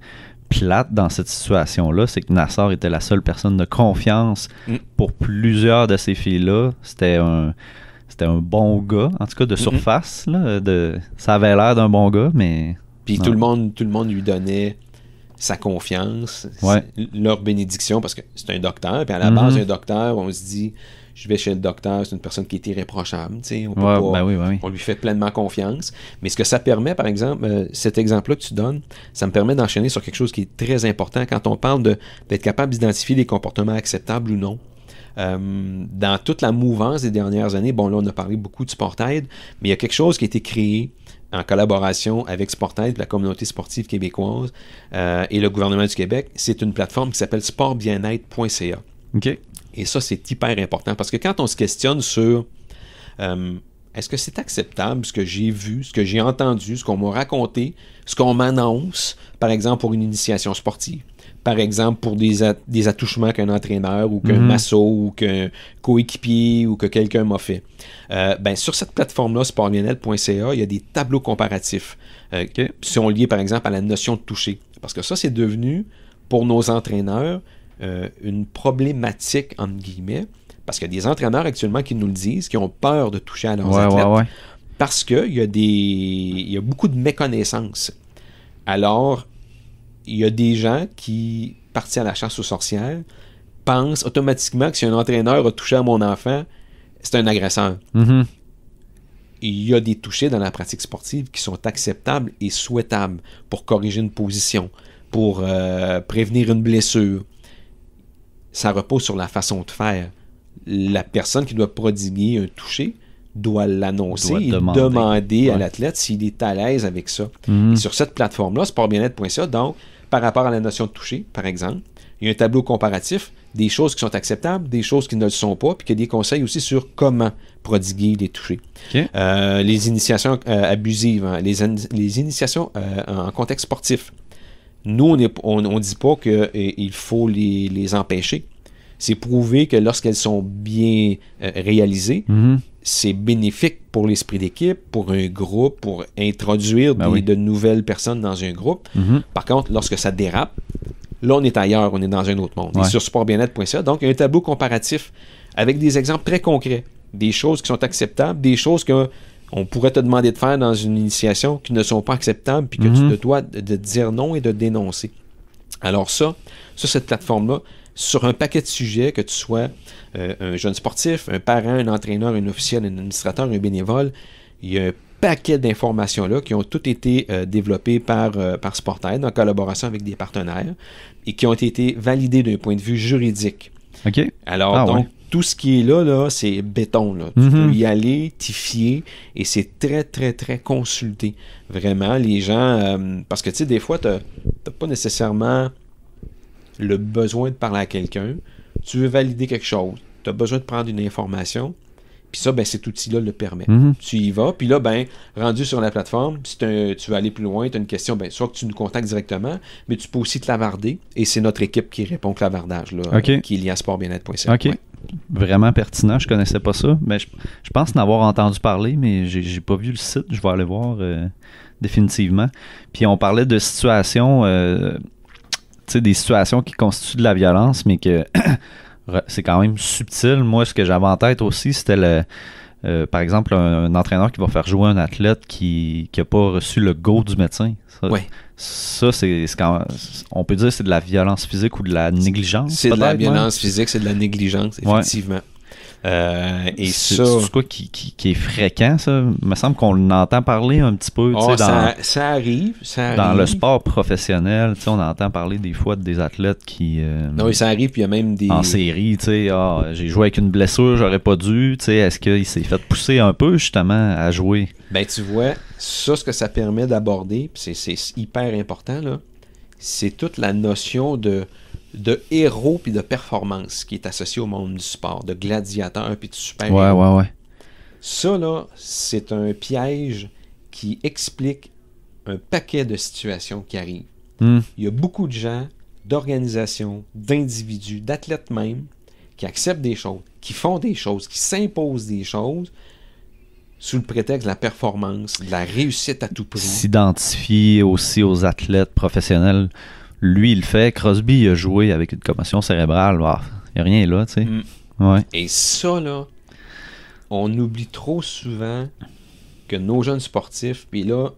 plate dans cette situation-là, c'est que Nassar était la seule personne de confiance pour plusieurs de ces filles-là. C'était un bon gars, en tout cas de surface. Là, ça avait l'air d'un bon gars, mais... Puis tout le monde lui donnait sa confiance, leur bénédiction, parce que c'est un docteur. Puis à la base, un docteur, on se dit... Je vais chez le docteur, c'est une personne qui est irréprochable. On lui fait pleinement confiance. Mais ce que ça permet, par exemple, cet exemple-là que tu donnes, ça me permet d'enchaîner sur quelque chose qui est très important quand on parle d'être capable d'identifier des comportements acceptables ou non. Dans toute la mouvance des dernières années, là, on a parlé beaucoup de SportAid, mais il y a quelque chose qui a été créé en collaboration avec SportAid, la communauté sportive québécoise et le gouvernement du Québec. C'est une plateforme qui s'appelle sportbienêtre.ca. OK. Et ça, c'est hyper important parce que quand on se questionne sur est-ce que c'est acceptable ce que j'ai vu, ce que j'ai entendu, ce qu'on m'a raconté, ce qu'on m'annonce, par exemple pour une initiation sportive, par exemple pour des attouchements qu'un entraîneur ou qu'un masso ou qu'un coéquipier ou que quelqu'un m'a fait. Sur cette plateforme-là, sportbienêtre.ca, il y a des tableaux comparatifs qui sont liés, par exemple, à la notion de toucher. Parce que ça, c'est devenu, pour nos entraîneurs, une problématique, entre guillemets, parce qu'il y a des entraîneurs actuellement qui nous le disent, qui ont peur de toucher à leurs athlètes, parce qu'il y a beaucoup de méconnaissance. Alors, il y a des gens qui, partis à la chasse aux sorcières, pensent automatiquement que si un entraîneur a touché à mon enfant, c'est un agresseur. Mhm. Il y a des touchés dans la pratique sportive qui sont acceptables et souhaitables pour corriger une position, pour prévenir une blessure. Ça repose sur la façon de faire. La personne qui doit prodiguer un toucher doit l'annoncer et demander à l'athlète s'il est à l'aise avec ça. Mhm. Et sur cette plateforme-là, sportbienêtre.ca, donc, par rapport à la notion de toucher, par exemple, il y a un tableau comparatif des choses qui sont acceptables, des choses qui ne le sont pas, puis il y a des conseils aussi sur comment prodiguer les touchés. OK. Les initiations abusives, hein, les initiations en contexte sportif. Nous, on ne dit pas qu'il faut les empêcher. C'est prouvé que lorsqu'elles sont bien réalisées, Mhm. c'est bénéfique pour l'esprit d'équipe, pour un groupe, pour introduire de nouvelles personnes dans un groupe. Mhm. Par contre, lorsque ça dérape, là, on est ailleurs, on est dans un autre monde. Ouais. Et sur sportbienêtre.ca, donc, il y a un tableau comparatif avec des exemples très concrets, des choses qui sont acceptables, des choses qu'on pourrait te demander de faire dans une initiation qui ne sont pas acceptables, puis que tu te dois de dire non et de dénoncer. Alors ça, sur cette plateforme-là, sur un paquet de sujets, que tu sois un jeune sportif, un parent, un entraîneur, un officiel, un administrateur, un bénévole, il y a un paquet d'informations-là qui ont toutes été développées par Sportaid en collaboration avec des partenaires et qui ont été validées d'un point de vue juridique. OK. Alors, donc, tout ce qui est là c'est béton. Là. Tu peux y aller, t'y fier, et c'est très, très, très consulté. Vraiment, les gens... parce que, tu sais, des fois, t'as pas nécessairement le besoin de parler à quelqu'un. Tu veux valider quelque chose. Tu as besoin de prendre une information. Puis ça, ben, cet outil-là le permet. Mhm. Tu y vas. Puis là, ben, rendu sur la plateforme, si tu veux aller plus loin, tu as une question, ben, soit que tu nous contactes directement, mais tu peux aussi clavarder. Et c'est notre équipe qui répond au clavardage, là, OK. qui est lié à sportbienêtre.ca. OK. Ouais. Vraiment pertinent. Je connaissais pas ça. Mais je pense en avoir entendu parler, mais j'ai pas vu le site. Je vais aller voir définitivement. Puis on parlait de situations, tu sais, des situations qui constituent de la violence, mais que c'est quand même subtil. Moi, ce que j'avais en tête aussi, c'était par exemple, un entraîneur qui va faire jouer un athlète qui n'a pas reçu le go du médecin. Ça, c'est quand on peut dire que c'est de la violence physique ou de la négligence. C'est de la violence physique, c'est de la négligence, effectivement. Ouais. Et c'est ça... C'est quoi qui est fréquent, ça? Il me semble qu'on entend parler un petit peu. Ça arrive. Dans le sport professionnel, on entend parler des fois des athlètes qui... oui, ça arrive, puis il y a même des... En série, j'ai joué avec une blessure, j'aurais pas dû. Est-ce qu'il s'est fait pousser un peu, justement, à jouer? Ben, tu vois, ça, ce que ça permet d'aborder, puis c'est hyper important, là, c'est toute la notion de héros puis de performance qui est associée au monde du sport, de gladiateur puis de super-héros. Ouais. Ça, là, c'est un piège qui explique un paquet de situations qui arrivent. Il y a beaucoup de gens, d'organisations, d'individus, d'athlètes même, qui acceptent des choses, qui font des choses, qui s'imposent des choses sous le prétexte de la performance, de la réussite à tout prix. S'identifier aussi aux athlètes professionnels. Lui, il le fait. Crosby, il a joué avec une commotion cérébrale. Il n'y a rien là, tu sais. Ouais. Et ça, là, on oublie trop souvent que nos jeunes sportifs, puis là,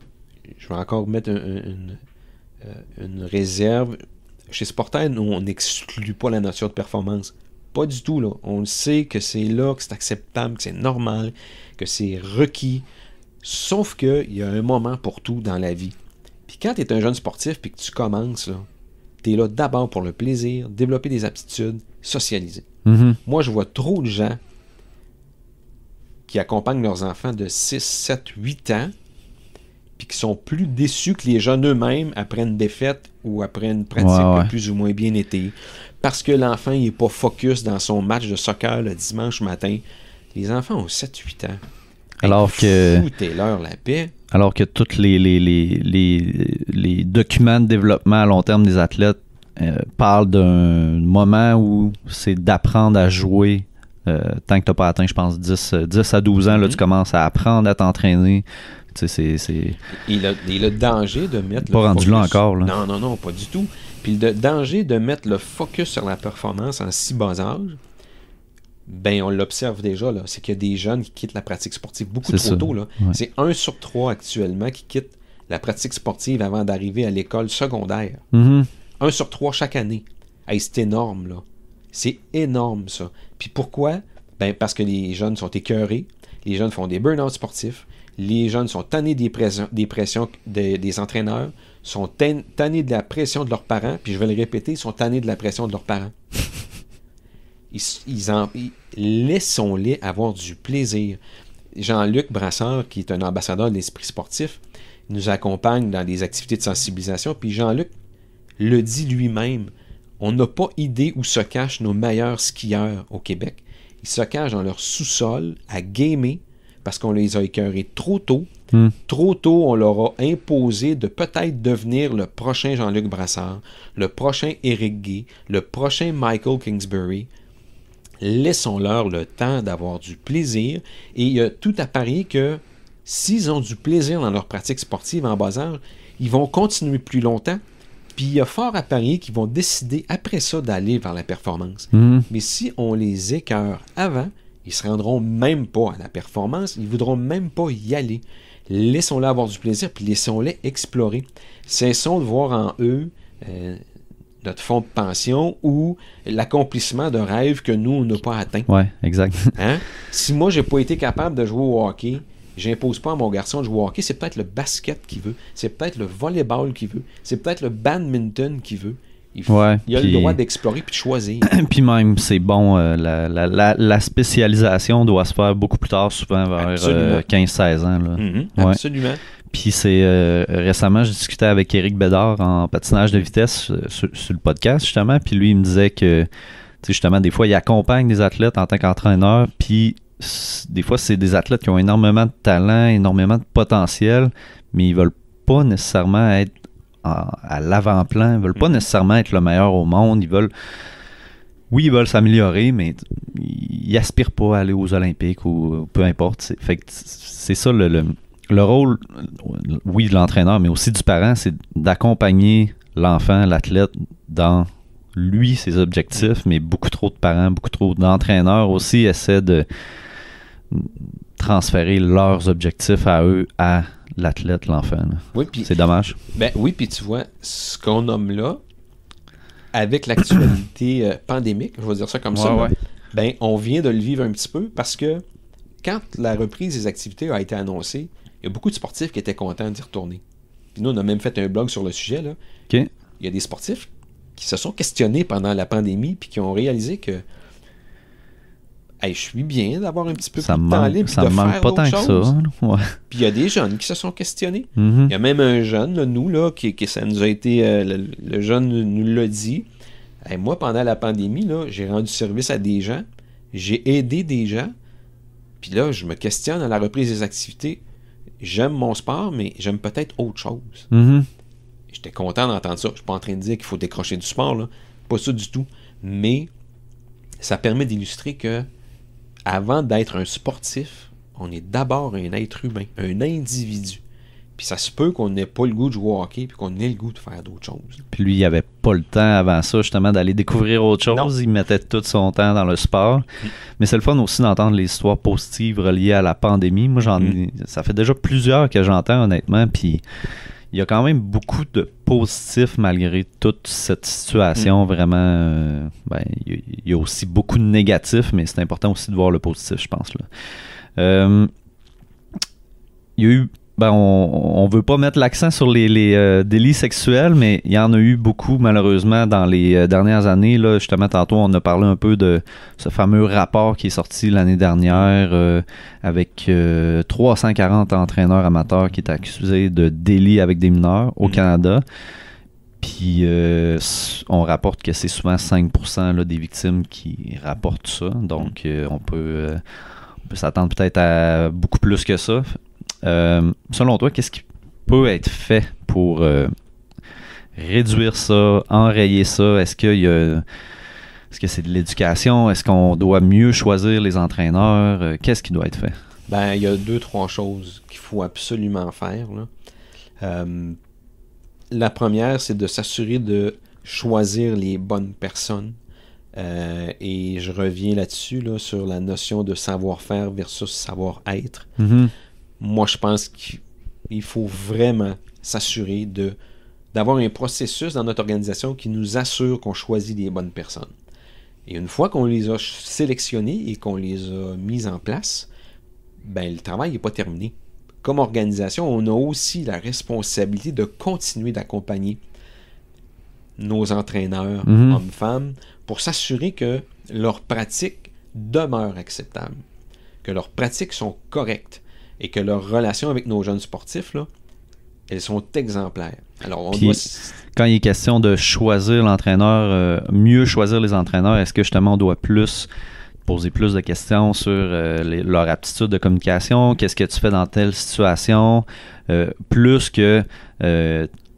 je vais encore mettre une réserve. Chez Sportaid, on n'exclut pas la notion de performance. Pas du tout, là. On le sait que c'est là, que c'est acceptable, que c'est normal, que c'est requis. Sauf qu'il y a un moment pour tout dans la vie. Puis quand tu es un jeune sportif puis que tu commences, tu es là d'abord pour le plaisir, développer des aptitudes, socialiser. Mm-hmm. Moi, je vois trop de gens qui accompagnent leurs enfants de 6, 7, 8 ans puis qui sont plus déçus que les jeunes eux-mêmes après une défaite ou après une pratique plus ou moins bien été. Parce que l'enfant n'est pas focus dans son match de soccer le dimanche matin. Les enfants ont 7-8 ans. Alors que... Foutez-leur la paix. Alors que tous les documents de développement à long terme des athlètes parlent d'un moment où c'est d'apprendre à jouer tant que tu n'as pas atteint, je pense, 10 à 12 ans, là, tu commences à apprendre à t'entraîner. Tu sais, c'est... Et le danger de mettre... Pas rendu là encore. Là. Non, pas du tout. Puis le danger de mettre le focus sur la performance en si bas âge, ben on l'observe déjà, là, c'est qu'il y a des jeunes qui quittent la pratique sportive beaucoup trop tôt. Là. Ouais. C'est 1 sur 3 actuellement qui quittent la pratique sportive avant d'arriver à l'école secondaire. Mhm. 1 sur 3 chaque année. Hey, c'est énorme, là. C'est énorme, ça. Puis pourquoi? Ben, parce que les jeunes sont écœurés, les jeunes font des burn-out sportifs, les jeunes sont tannés des pressions des entraîneurs, sont tannés de la pression de leurs parents, puis je vais le répéter, ils sont tannés de la pression de leurs parents. Laissons-les avoir du plaisir. Jean-Luc Brassard, qui est un ambassadeur de l'esprit sportif, nous accompagne dans des activités de sensibilisation, puis Jean-Luc le dit lui-même, on n'a pas idée où se cachent nos meilleurs skieurs au Québec. Ils se cachent dans leur sous-sol à gamer parce qu'on les a écœurés trop tôt. Trop tôt, on leur a imposé de peut-être devenir le prochain Jean-Luc Brassard, le prochain Éric Guay, le prochain Michael Kingsbury. Laissons-leur le temps d'avoir du plaisir. Et il y a tout à parier que s'ils ont du plaisir dans leur pratique sportive en bas âge, ils vont continuer plus longtemps. Puis il y a fort à parier qu'ils vont décider après ça d'aller vers la performance. Mais si on les écœure avant, ils ne se rendront même pas à la performance, ils ne voudront même pas y aller. Laissons-les avoir du plaisir, puis laissons-les explorer. Cessons de voir en eux notre fonds de pension ou l'accomplissement de rêves que nous, on n'a pas atteint. Oui, exact. Hein? Si moi, j'ai pas été capable de jouer au hockey, j'impose pas à mon garçon de jouer au hockey, c'est peut-être le basket qu'il veut, c'est peut-être le volleyball qu'il veut, c'est peut-être le badminton qu'il veut. Il a le droit d'explorer puis de choisir. Puis même, c'est bon, la spécialisation doit se faire beaucoup plus tard, souvent vers 15-16 ans. Là. Ouais. Absolument. Puis c'est récemment, je discutais avec Éric Bédard en patinage de vitesse sur le podcast, justement, puis lui, il me disait que, justement, des fois, il accompagne des athlètes en tant qu'entraîneur, puis des fois, c'est des athlètes qui ont énormément de talent, énormément de potentiel, mais ils veulent pas nécessairement être à l'avant-plan, ils veulent pas nécessairement être le meilleur au monde, ils veulent s'améliorer, mais ils aspirent pas à aller aux Olympiques ou peu importe. Fait que c'est ça le rôle, oui, de l'entraîneur, mais aussi du parent, c'est d'accompagner l'enfant, l'athlète dans ses objectifs, mais beaucoup trop de parents, beaucoup trop d'entraîneurs aussi essaient de transférer leurs objectifs à eux, à l'athlète, l'enfant. Oui, c'est dommage. Ben oui, puis tu vois, ce qu'on nomme là, avec l'actualité pandémique, je vais dire ça comme ça, ouais. Ben, on vient de le vivre un petit peu parce que quand la reprise des activités a été annoncée, il y a beaucoup de sportifs qui étaient contents d'y retourner. Puis nous, on a même fait un blog sur le sujet. Là. Okay. Il y a des sportifs qui se sont questionnés pendant la pandémie puis qui ont réalisé que je suis bien d'avoir un petit peu plus de temps libre et de faire d'autres choses. Ouais. Puis il y a des jeunes qui se sont questionnés. Il y a même un jeune, là, nous, là, qui ça nous a été... le jeune nous l'a dit. Moi, pendant la pandémie, là, j'ai rendu service à des gens. J'ai aidé des gens. Puis là, je me questionne à la reprise des activités. J'aime mon sport, mais j'aime peut-être autre chose. J'étais content d'entendre ça. Je suis pas en train de dire qu'il faut décrocher du sport, là. Pas ça du tout. Mais ça permet d'illustrer que avant d'être un sportif, on est d'abord un être humain, un individu. Puis ça se peut qu'on n'ait pas le goût de jouer au hockey puis qu'on ait le goût de faire d'autres choses. Puis lui, il avait pas le temps avant ça, justement, d'aller découvrir autre chose. Non. Il mettait tout son temps dans le sport. Mais c'est le fun aussi d'entendre les histoires positives reliées à la pandémie. Moi, ça fait déjà plusieurs que j'entends, honnêtement. Puis il y a quand même beaucoup de positifs malgré toute cette situation. Vraiment, il y a aussi beaucoup de négatifs, mais c'est important aussi de voir le positif, je pense. Là. Il y a eu... on veut pas mettre l'accent sur les délits sexuels, mais il y en a eu beaucoup, malheureusement, dans les dernières années. Là, justement, tantôt, on a parlé un peu de ce fameux rapport qui est sorti l'année dernière avec 340 entraîneurs amateurs qui étaient accusés de délits avec des mineurs au Canada. Puis, on rapporte que c'est souvent 5% là, des victimes qui rapportent ça. Donc, on peut s'attendre peut-être à beaucoup plus que ça. Selon toi, qu'est-ce qui peut être fait pour réduire ça, enrayer ça? Est-ce que c'est de l'éducation? Est-ce qu'on doit mieux choisir les entraîneurs? Qu'est-ce qui doit être fait? Il y a 2-3 choses qu'il faut absolument faire. Là. La première, c'est de s'assurer de choisir les bonnes personnes. Et je reviens là-dessus, là, sur la notion de savoir-faire versus savoir-être. Moi, je pense qu'il faut vraiment s'assurer d'avoir un processus dans notre organisation qui nous assure qu'on choisit les bonnes personnes. Et une fois qu'on les a sélectionnés et qu'on les a mis en place, ben, le travail n'est pas terminé. Comme organisation, on a aussi la responsabilité de continuer d'accompagner nos entraîneurs, hommes-femmes, pour s'assurer que leurs pratiques demeurent acceptables, que leurs pratiques sont correctes et que leurs relations avec nos jeunes sportifs, là, elles sont exemplaires. Alors, quand il est question de choisir l'entraîneur, mieux choisir les entraîneurs, est-ce que justement on doit poser plus de questions sur leur aptitude de communication, qu'est-ce que tu fais dans telle situation, plus que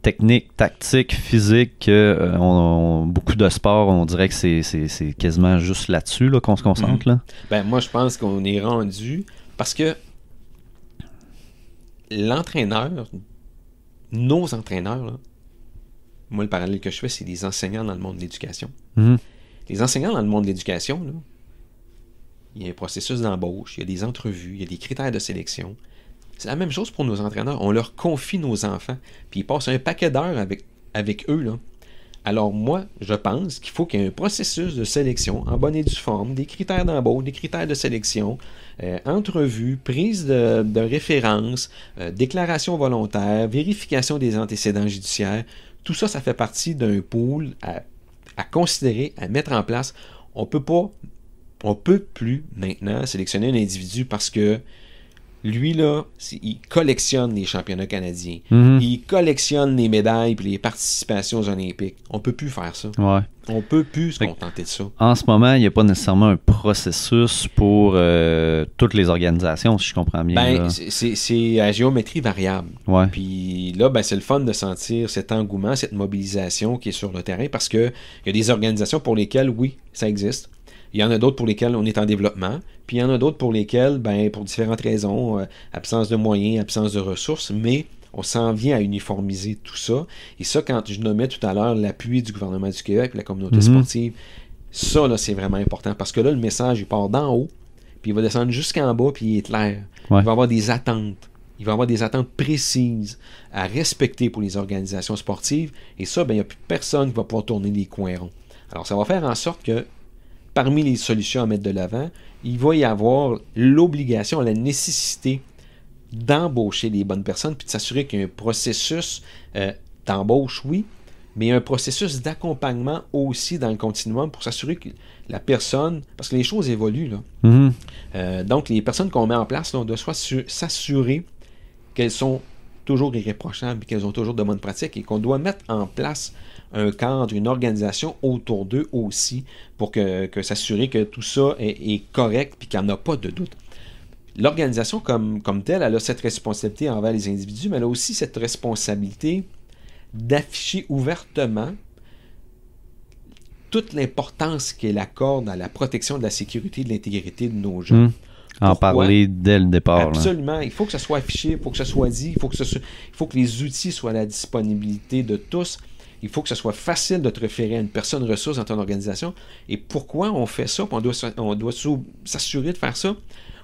technique, tactique, physique, beaucoup de sports, on dirait que c'est quasiment juste là-dessus là, qu'on se concentre. Là. Ben, moi, je pense qu'on est rendu parce que l'entraîneur, nos entraîneurs, là, moi, le parallèle que je fais, c'est des enseignants dans le monde de l'éducation. Les enseignants dans le monde de l'éducation, là, il y a un processus d'embauche, il y a des entrevues, il y a des critères de sélection. C'est la même chose pour nos entraîneurs. On leur confie nos enfants, puis ils passent un paquet d'heures avec eux. Là. Alors moi, je pense qu'il faut qu'il y ait un processus de sélection en bonne et due forme, des critères d'embauche, des critères de sélection, entrevues, prise de référence, déclaration volontaire, vérification des antécédents judiciaires. Tout ça, ça fait partie d'un pool à considérer, à mettre en place. On peut plus maintenant sélectionner un individu parce que lui, là, il collectionne les championnats canadiens. Il collectionne les médailles et les participations aux Olympiques. On peut plus faire ça. Ouais. On peut plus se contenter de ça. En ce moment, il n'y a pas nécessairement un processus pour toutes les organisations, si je comprends bien. Ben, c'est à géométrie variable. Ouais. Puis là, ben, c'est le fun de sentir cet engouement, cette mobilisation qui est sur le terrain parce qu'il y a des organisations pour lesquelles, oui, ça existe. Il y en a d'autres pour lesquelles on est en développement, puis il y en a d'autres pour lesquelles, ben, pour différentes raisons, absence de moyens, absence de ressources, mais on s'en vient à uniformiser tout ça. Et ça, quand je nommais tout à l'heure l'appui du gouvernement du Québec, la communauté sportive, ça, là, c'est vraiment important, parce que là, le message, il part d'en haut, puis il va descendre jusqu'en bas, puis il est clair. Ouais. Il va y avoir des attentes. Il va y avoir des attentes précises à respecter pour les organisations sportives, et ça, ben, il n'y a plus personne qui va pouvoir tourner les coins ronds. Alors, ça va faire en sorte que parmi les solutions à mettre de l'avant, il va y avoir l'obligation, la nécessité d'embaucher les bonnes personnes puis de s'assurer qu'il y a un processus d'embauche, oui, mais un processus d'accompagnement aussi dans le continuum pour s'assurer que la personne, parce que les choses évoluent, là. Donc, les personnes qu'on met en place, là, on doit s'assurer qu'elles sont toujours irréprochables et qu'elles ont toujours de bonnes pratiques et qu'on doit mettre en place un cadre, une organisation autour d'eux aussi pour que s'assurer que tout ça est correct et qu'il n'y en a pas de doute. L'organisation comme telle, elle a cette responsabilité envers les individus, mais elle a aussi cette responsabilité d'afficher ouvertement toute l'importance qu'elle accorde à la protection de la sécurité et de l'intégrité de nos jeunes. En parler dès le départ. Absolument. Là. Il faut que ça soit affiché, il faut que ça soit dit, il faut que les outils soient à la disponibilité de tous. Il faut que ce soit facile de te référer à une personne ressource dans ton organisation. Et pourquoi on fait ça? On doit s'assurer de faire ça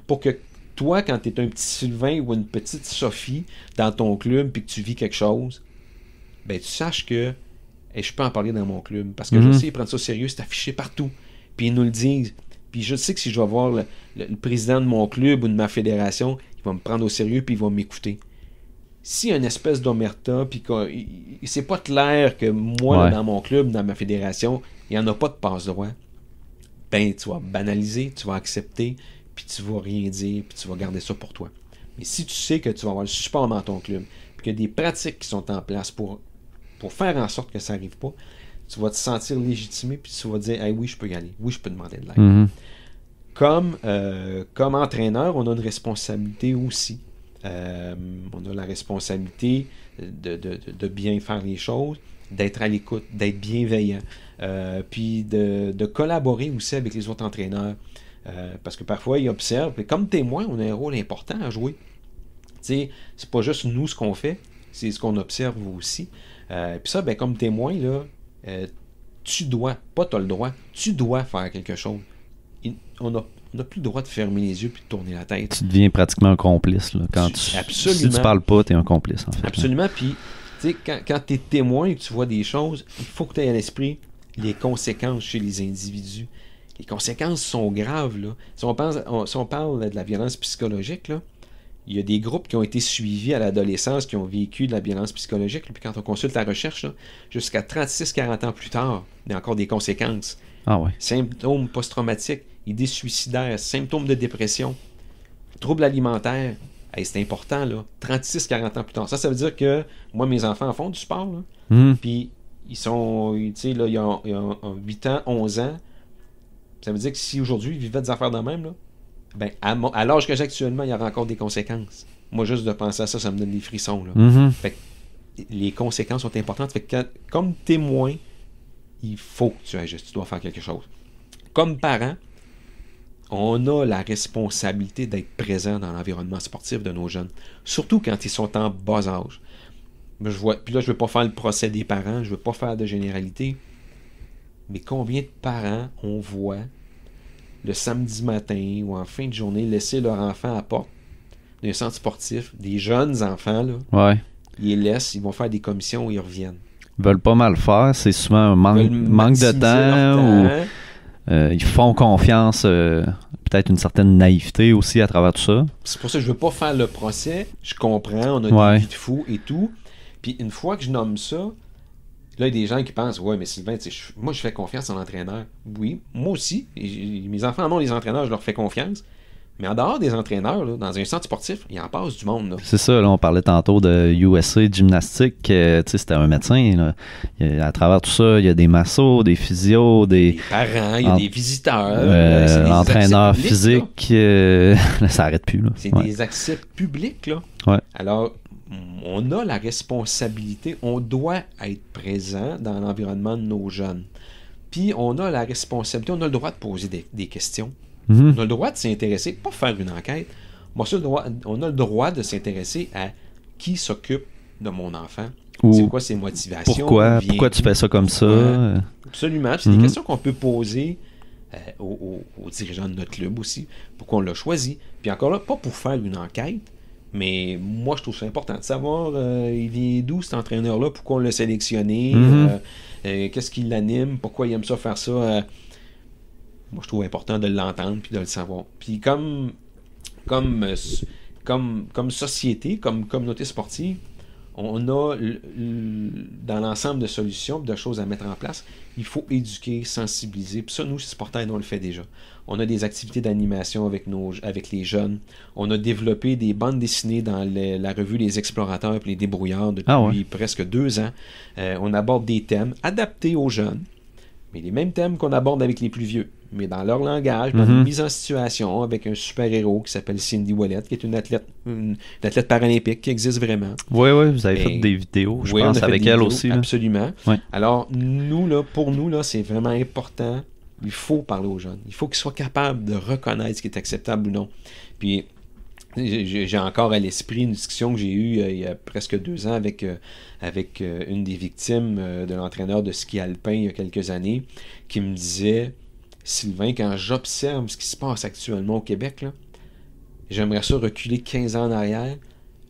pour que toi, quand tu es un petit Sylvain ou une petite Sophie dans ton club puis que tu vis quelque chose, ben tu saches que je peux en parler dans mon club. Parce que je sais, ils prennent ça au sérieux, c'est affiché partout. Puis ils nous le disent. Puis je sais que si je vais voir le président de mon club ou de ma fédération, il va me prendre au sérieux puis il va m'écouter. S'il y a une espèce d'omerta, puis c'est pas clair que moi, là, dans mon club, dans ma fédération, il n'y en a pas de passe-droit, ben tu vas banaliser, tu vas accepter, puis tu vas rien dire, puis tu vas garder ça pour toi. Mais si tu sais que tu vas avoir le support dans ton club, puis qu'il y a des pratiques qui sont en place pour faire en sorte que ça n'arrive pas, tu vas te sentir légitimé, puis tu vas dire hey, oui, je peux y aller, oui, je peux demander de l'aide. Comme entraîneur, on a une responsabilité aussi. On a la responsabilité de bien faire les choses, d'être à l'écoute, d'être bienveillant, puis de collaborer aussi avec les autres entraîneurs. Parce que parfois, ils observent, et comme témoin, on a un rôle important à jouer. T'sais, c'est pas juste nous ce qu'on fait, c'est ce qu'on observe aussi. Puis ça, ben, comme témoin, là, tu dois, pas t'as le droit, tu dois faire quelque chose. On n'a plus le droit de fermer les yeux puis de tourner la tête. Tu deviens pratiquement un complice. Là, si tu parles pas, tu es un complice, en fait. Absolument. Puis, tu sais, quand tu es témoin et que tu vois des choses, il faut que tu aies à l'esprit les conséquences chez les individus. Les conséquences sont graves, là. Si on parle de la violence psychologique, là, il y a des groupes qui ont été suivis à l'adolescence qui ont vécu de la violence psychologique. Puis quand on consulte la recherche, là, jusqu'à 36-40 ans plus tard, il y a encore des conséquences. Ah ouais. Symptômes post-traumatiques, idées suicidaires, symptômes de dépression, troubles alimentaires. Hey, c'est important, là. 36-40 ans plus tard. Ça veut dire que moi, mes enfants font du sport, là. Puis ils sont, tu sais, là, ils ont 8 ans, 11 ans. Ça veut dire que si aujourd'hui ils vivaient des affaires de même, là, ben, à l'âge que j'ai actuellement, il y aura encore des conséquences. Moi, juste de penser à ça, ça me donne des frissons. Là. Fait que les conséquences sont importantes. Fait que comme témoin, il faut que tu agisses. Tu dois faire quelque chose. Comme parent, on a la responsabilité d'être présent dans l'environnement sportif de nos jeunes. Surtout quand ils sont en bas âge. Puis là, je ne veux pas faire le procès des parents. Je ne veux pas faire de généralité. Mais combien de parents on voit le samedi matin ou en fin de journée, laisser leur enfant à la porte d'un centre sportif, des jeunes enfants, là, ils les laissent, ils vont faire des commissions et ils reviennent. Ils veulent pas mal faire, c'est souvent un manque de temps ou ils font confiance, peut-être une certaine naïveté aussi à travers tout ça. C'est pour ça que je veux pas faire le procès, je comprends, on a des vies de fous et tout, puis une fois que je nomme ça, là, il y a des gens qui pensent, ouais, mais Sylvain, moi, je fais confiance en l'entraîneur. Oui, moi aussi. Mes enfants en ont des entraîneurs, je leur fais confiance. Mais en dehors des entraîneurs, là, dans un centre sportif, il en passe du monde. Là. C'est ça, là, on parlait tantôt de USA gymnastique. C'était un médecin. Là. À travers tout ça, il y a des massos, des physios, des parents, il y a des visiteurs. L'entraîneur physique, ça n'arrête plus. Là. C'est des accès publics. Là. Ouais. Alors, on a la responsabilité, on doit être présent dans l'environnement de nos jeunes. Puis on a la responsabilité, on a le droit de poser des questions. On a le droit de s'intéresser, pas faire une enquête. On a le droit de s'intéresser à qui s'occupe de mon enfant. C'est quoi ses motivations? Pourquoi tu fais ça comme ça? Absolument. Puis c'est des questions qu'on peut poser aux dirigeants de notre club aussi. Pourquoi on l'a choisi? Puis encore là, pas pour faire une enquête, mais moi, je trouve ça important de savoir il vient d'où cet entraîneur-là, pourquoi on l'a sélectionné, qu'est-ce qui l'anime, pourquoi il aime ça faire ça. Moi, je trouve important de l'entendre puis de le savoir. Puis comme société, comme communauté sportive, on a dans l'ensemble de solutions, de choses à mettre en place, il faut éduquer, sensibiliser. Puis ça, nous, Sportaid, on le fait déjà. On a des activités d'animation avec les jeunes. On a développé des bandes dessinées dans la revue Les Explorateurs et les Débrouillards depuis presque 2 ans. On aborde des thèmes adaptés aux jeunes, mais les mêmes thèmes qu'on aborde avec les plus vieux, mais dans leur langage, dans une mise en situation avec un super-héros qui s'appelle Cindy Ouellet, qui est une athlète paralympique qui existe vraiment. Oui, vous avez fait des vidéos, je pense, avec elle aussi. Là. Absolument. Ouais. Alors, pour nous, c'est vraiment important. Il faut parler aux jeunes. Il faut qu'ils soient capables de reconnaître ce qui est acceptable ou non. Puis, j'ai encore à l'esprit une discussion que j'ai eue il y a presque 2 ans avec une des victimes de l'entraîneur de ski alpin il y a quelques années, qui me disait... Sylvain, quand j'observe ce qui se passe actuellement au Québec, là, j'aimerais ça reculer 15 ans en arrière.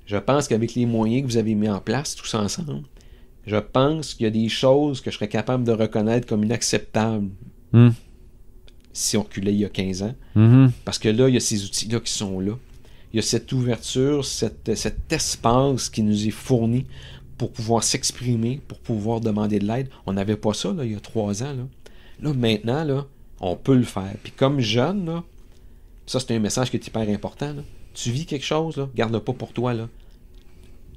Je pense qu'avec les moyens que vous avez mis en place tous ensemble, je pense qu'il y a des choses que je serais capable de reconnaître comme inacceptables si on reculait il y a 15 ans. Parce que là, il y a ces outils-là qui sont là. Il y a cette ouverture, cet espace qui nous est fourni pour pouvoir s'exprimer, pour pouvoir demander de l'aide. On n'avait pas ça là, il y a 3 ans. Là maintenant, là, on peut le faire. Puis comme jeune, là, ça c'est un message qui est hyper important. Là. Tu vis quelque chose, là, garde-le pas pour toi. Là.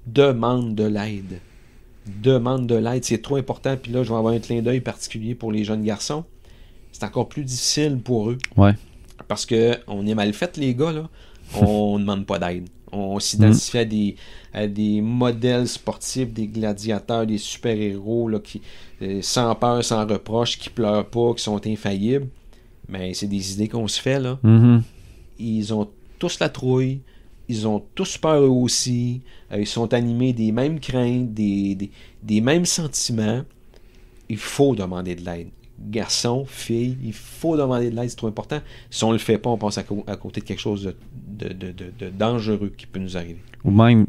Demande de l'aide. Demande de l'aide. C'est trop important. Puis là, je vais avoir un clin d'œil particulier pour les jeunes garçons. C'est encore plus difficile pour eux. Ouais. Parce qu'on est mal fait, les gars. Là. On ne demande pas d'aide. On s'identifie à des modèles sportifs, des gladiateurs, des super-héros là, qui, sans peur, sans reproche, qui pleurent pas, qui sont infaillibles. Mais c'est des idées qu'on se fait. Là. Ils ont tous la trouille. Ils ont tous peur eux aussi. Ils sont animés des mêmes craintes, des mêmes sentiments. Il faut demander de l'aide. garçon, fille, il faut demander de l'aide, c'est trop important. Si on le fait pas, on passe à côté de quelque chose de dangereux qui peut nous arriver. Ou même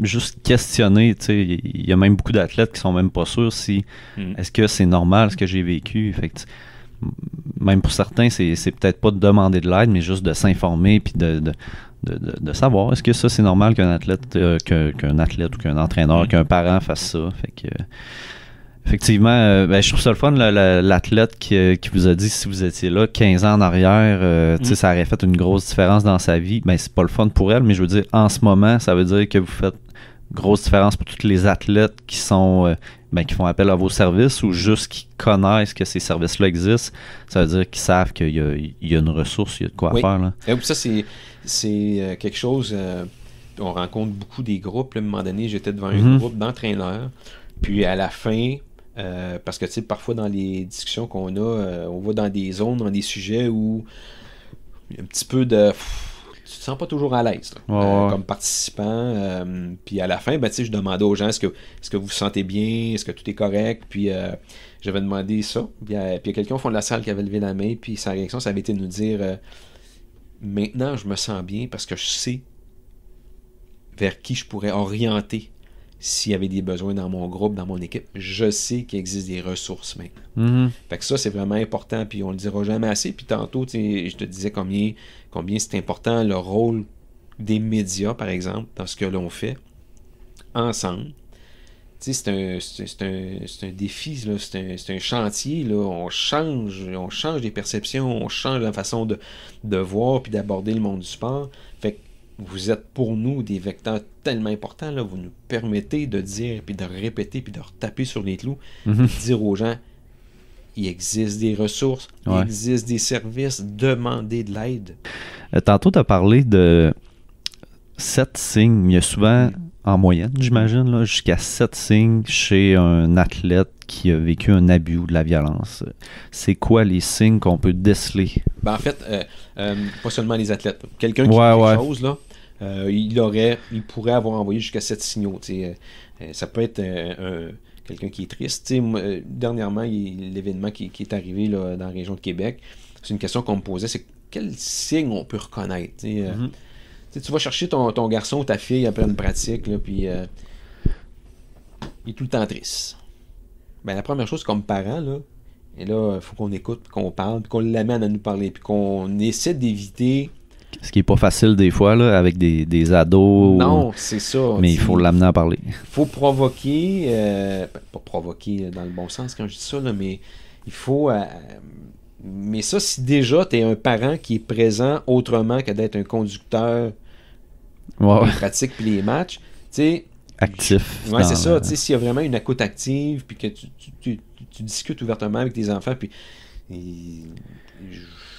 juste questionner, tu sais, il y a même beaucoup d'athlètes qui sont même pas sûrs si est-ce que c'est normal ce que j'ai vécu. Fait que, même pour certains, c'est peut-être pas de demander de l'aide, mais juste de s'informer puis de savoir est-ce que ça c'est normal qu'un athlète ou qu'un entraîneur, qu'un parent fasse ça. Fait que effectivement, je trouve ça le fun, l'athlète qui vous a dit si vous étiez là 15 ans en arrière, ça aurait fait une grosse différence dans sa vie. Ben, c'est pas le fun pour elle, mais je veux dire, en ce moment, ça veut dire que vous faites grosse différence pour tous les athlètes qui sont qui font appel à vos services ou juste qui connaissent que ces services-là existent. Ça veut dire qu'ils savent qu'il y a une ressource, il y a de quoi faire. Là. Et ça, c'est quelque chose... on rencontre beaucoup des groupes. Là, à un moment donné, j'étais devant un groupe d'entraîneurs. Puis à la fin... parce que tu sais, parfois dans les discussions qu'on a, on va dans des zones, dans des sujets où il y a un petit peu de... tu te sens pas toujours à l'aise comme participant. Puis à la fin, je demandais aux gens est-ce que vous vous sentez bien, est-ce que tout est correct. Puis j'avais demandé ça. Puis il y a quelqu'un au fond de la salle qui avait levé la main, puis sa réaction, ça avait été de nous dire maintenant je me sens bien parce que je sais vers qui je pourrais orienter s'il y avait des besoins dans mon groupe, dans mon équipe. Je sais qu'il existe des ressources maintenant. Fait que ça, c'est vraiment important, puis on le dira jamais assez. Puis tantôt, je te disais combien c'est important le rôle des médias, par exemple, dans ce que l'on fait ensemble. C'est un défi, là, c'est un chantier. Là. On change des perceptions, on change la façon de voir puis d'aborder le monde du sport. Fait que vous êtes pour nous des vecteurs tellement importants. Là, vous nous permettez de dire, puis de répéter, puis de retaper sur les clous, puis de dire aux gens, il existe des ressources, il existe des services, demandez de l'aide. Tantôt, tu as parlé de 7 signes. Il y a souvent, en moyenne, j'imagine, là, jusqu'à 7 signes chez un athlète qui a vécu un abus ou de la violence. C'est quoi les signes qu'on peut déceler? En fait, pas seulement les athlètes. Quelqu'un qui fait quelque chose, là, il pourrait avoir envoyé jusqu'à 7 signaux. Ça peut être quelqu'un qui est triste. Dernièrement, l'événement qui est arrivé là, dans la région de Québec, c'est une question qu'on me posait, c'est quel signe on peut reconnaître? Tu vas chercher ton garçon ou ta fille après une pratique, là, puis il est tout le temps triste. La première chose comme parent, là, et là, il faut qu'on écoute, qu'on parle, puis qu'on l'amène à nous parler, puis qu'on essaie d'éviter... Ce qui n'est pas facile des fois, là, avec des ados. Non, c'est ça. Mais il faut l'amener à parler. Il faut provoquer, pas provoquer dans le bon sens quand je dis ça, là, mais il faut... mais ça, si déjà tu es un parent qui est présent autrement que d'être un conducteur des pratiques puis les matchs, tu sais... Actif. Oui, c'est ça. S'il y a vraiment une écoute active, puis que tu discutes ouvertement avec tes enfants, puis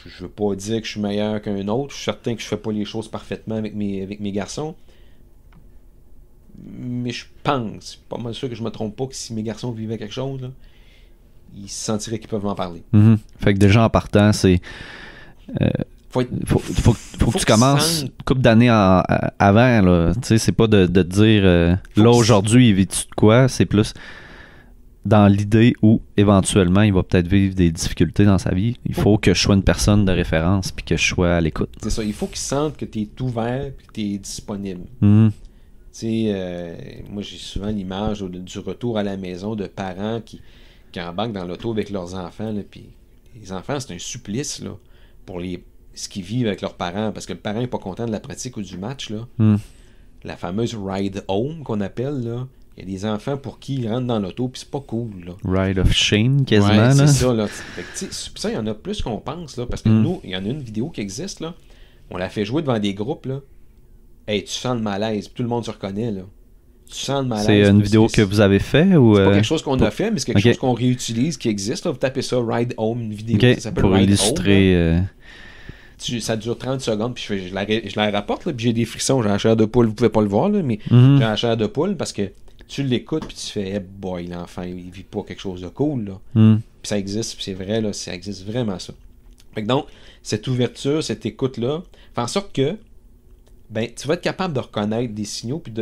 je veux pas dire que je suis meilleur qu'un autre, je suis certain que je fais pas les choses parfaitement avec mes garçons, mais je pense, pas mal sûr que je me trompe pas, que si mes garçons vivaient quelque chose, là, ils se sentiraient qu'ils peuvent m'en parler. Fait que déjà en partant, c'est... faut que tu commences une couple d'années avant. Là. C'est pas de te dire là aujourd'hui il vit-tu de quoi, c'est plus dans l'idée où éventuellement il va peut-être vivre des difficultés dans sa vie. Il faut que je sois une personne de référence puis que je sois à l'écoute. C'est ça, il faut qu'ils sentent que tu es ouvert et que tu es disponible. Moi j'ai souvent l'image du retour à la maison de parents qui embarquent dans l'auto avec leurs enfants, puis les enfants c'est un supplice là, pour ce qu'ils vivent avec leurs parents, parce que le parent n'est pas content de la pratique ou du match, là. La fameuse ride home qu'on appelle, là. Il y a des enfants pour qui ils rentrent dans l'auto, puis c'est pas cool, là. Ride of shame, quasiment, là. C'est ça, là. Ça, il y en a plus qu'on pense, là, parce que nous, il y en a une vidéo qui existe, là. On l'a fait jouer devant des groupes, là. Hey, tu sens le malaise, puis tout le monde se reconnaît, là. Tu sens le malaise. C'est une vidéo que vous avez fait ou... C'est pas quelque chose qu'on a fait, mais c'est quelque chose qu'on réutilise, qui existe, là. Vous tapez ça, Ride Home, une vidéo, ça s'appelle pour Ride illustrer... Home, ça dure 30 secondes, puis je la rapporte, là, puis j'ai des frissons, j'ai la chair de poule, vous pouvez pas le voir, là, mais j'ai la chair de poule parce que tu l'écoutes, puis tu fais, hey boy, l'enfant, il vit pas quelque chose de cool, là. Puis ça existe, puis c'est vrai, là, ça existe vraiment, ça. Fait que donc, cette ouverture, cette écoute-là, fait en sorte que, tu vas être capable de reconnaître des signaux, puis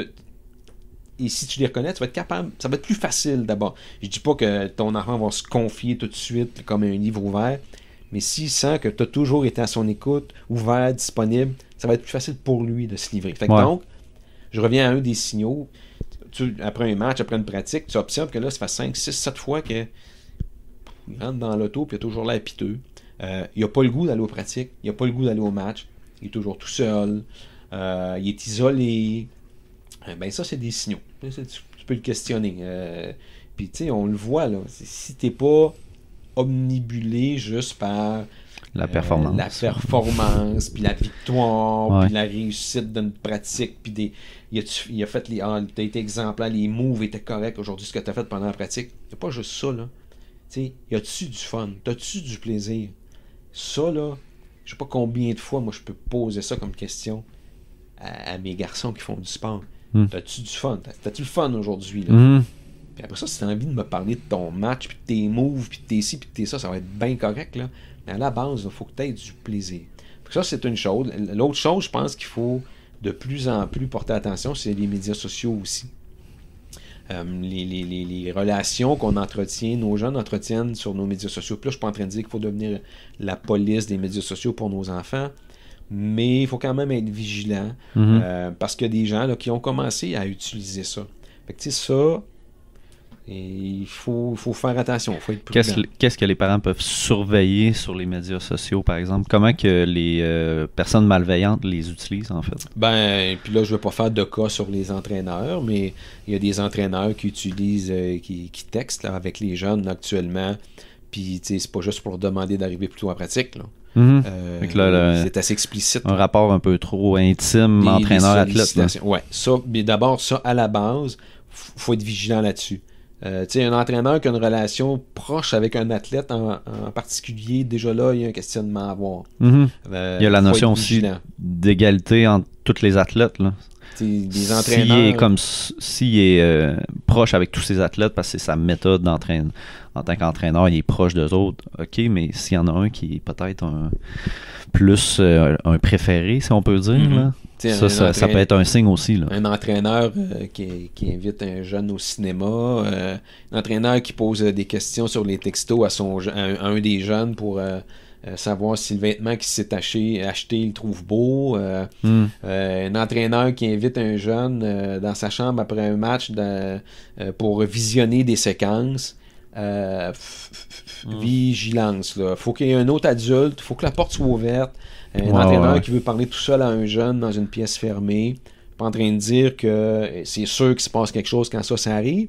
Et si tu les reconnais, tu vas être capable, ça va être plus facile d'abord. Je dis pas que ton enfant va se confier tout de suite comme un livre ouvert, mais s'il sent que tu as toujours été à son écoute, ouvert, disponible, ça va être plus facile pour lui de se livrer. Fait que donc, je reviens à un des signaux. Après un match, après une pratique, tu observes que là, ça fait 5, 6, 7 fois qu'il rentre dans l'auto puis il a toujours l'air piteux. Il n'a pas le goût d'aller aux pratiques, il n'a pas le goût d'aller au match, il est toujours tout seul, il est isolé. Ben ça, c'est des signaux. Tu peux le questionner. Puis tu sais, on le voit, là. Si t'es pas omnibulé juste par la performance. Puis la victoire, puis la réussite d'une pratique, puis il a fait t'as été exemplaire, les moves étaient corrects aujourd'hui, ce que tu as fait pendant la pratique. Il n'y a pas juste ça, là. Tu sais, y a-tu du fun? T'as-tu du plaisir? Ça, là, je sais pas combien de fois, moi, je peux poser ça comme question à mes garçons qui font du sport. T'as-tu du fun? T'as-tu le fun aujourd'hui, là? Puis après ça, si t'as envie de me parler de ton match, puis de tes moves, puis de tes ci, puis de tes ça, ça va être bien correct, là. Mais à la base, il faut que tu aies du plaisir. Donc ça, c'est une chose. L'autre chose, je pense qu'il faut de plus en plus porter attention, c'est les médias sociaux aussi. Les relations qu'on entretient, nos jeunes entretiennent sur nos médias sociaux. Puis là, je suis pas en train de dire qu'il faut devenir la police des médias sociaux pour nos enfants, mais il faut quand même être vigilant parce qu'il y a des gens là, qui ont commencé à utiliser ça. Fait que tu sais, ça, il faut faire attention, il faut être prudent. Qu'est-ce que les parents peuvent surveiller sur les médias sociaux, par exemple? Comment que les personnes malveillantes les utilisent, en fait? Ben, puis là, je ne veux pas faire de cas sur les entraîneurs, mais il y a des entraîneurs qui utilisent, qui textent là, avec les jeunes actuellement, puis c'est pas juste pour demander d'arriver plus tôt en pratique, là. C'est assez explicite. Un rapport un peu trop intime, entraîneur-athlète. Ouais, ça, mais d'abord, ça, à la base, faut être vigilant là-dessus. Un entraîneur qui a une relation proche avec un athlète en particulier, déjà là, il y a un questionnement à avoir. Il y a la notion aussi d'égalité entre tous les athlètes, là. Des entraîneurs. S'il est proche avec tous ses athlètes parce que c'est sa méthode d'entraîner. En tant qu'entraîneur, il est proche d'eux autres. OK, mais s'il y en a un qui est peut-être un préféré, si on peut dire, là, ça peut être un signe aussi. Là. Un entraîneur qui invite un jeune au cinéma, un entraîneur qui pose des questions sur les textos à un des jeunes pour savoir si le vêtement qu'il s'est acheté, il le trouve beau. Un entraîneur qui invite un jeune dans sa chambre après un match pour visionner des séquences. Vigilance. Il faut qu'il y ait un autre adulte, il faut que la porte soit ouverte. Un entraîneur qui veut parler tout seul à un jeune dans une pièce fermée. Pas en train de dire que c'est sûr qu'il se passe quelque chose quand ça arrive,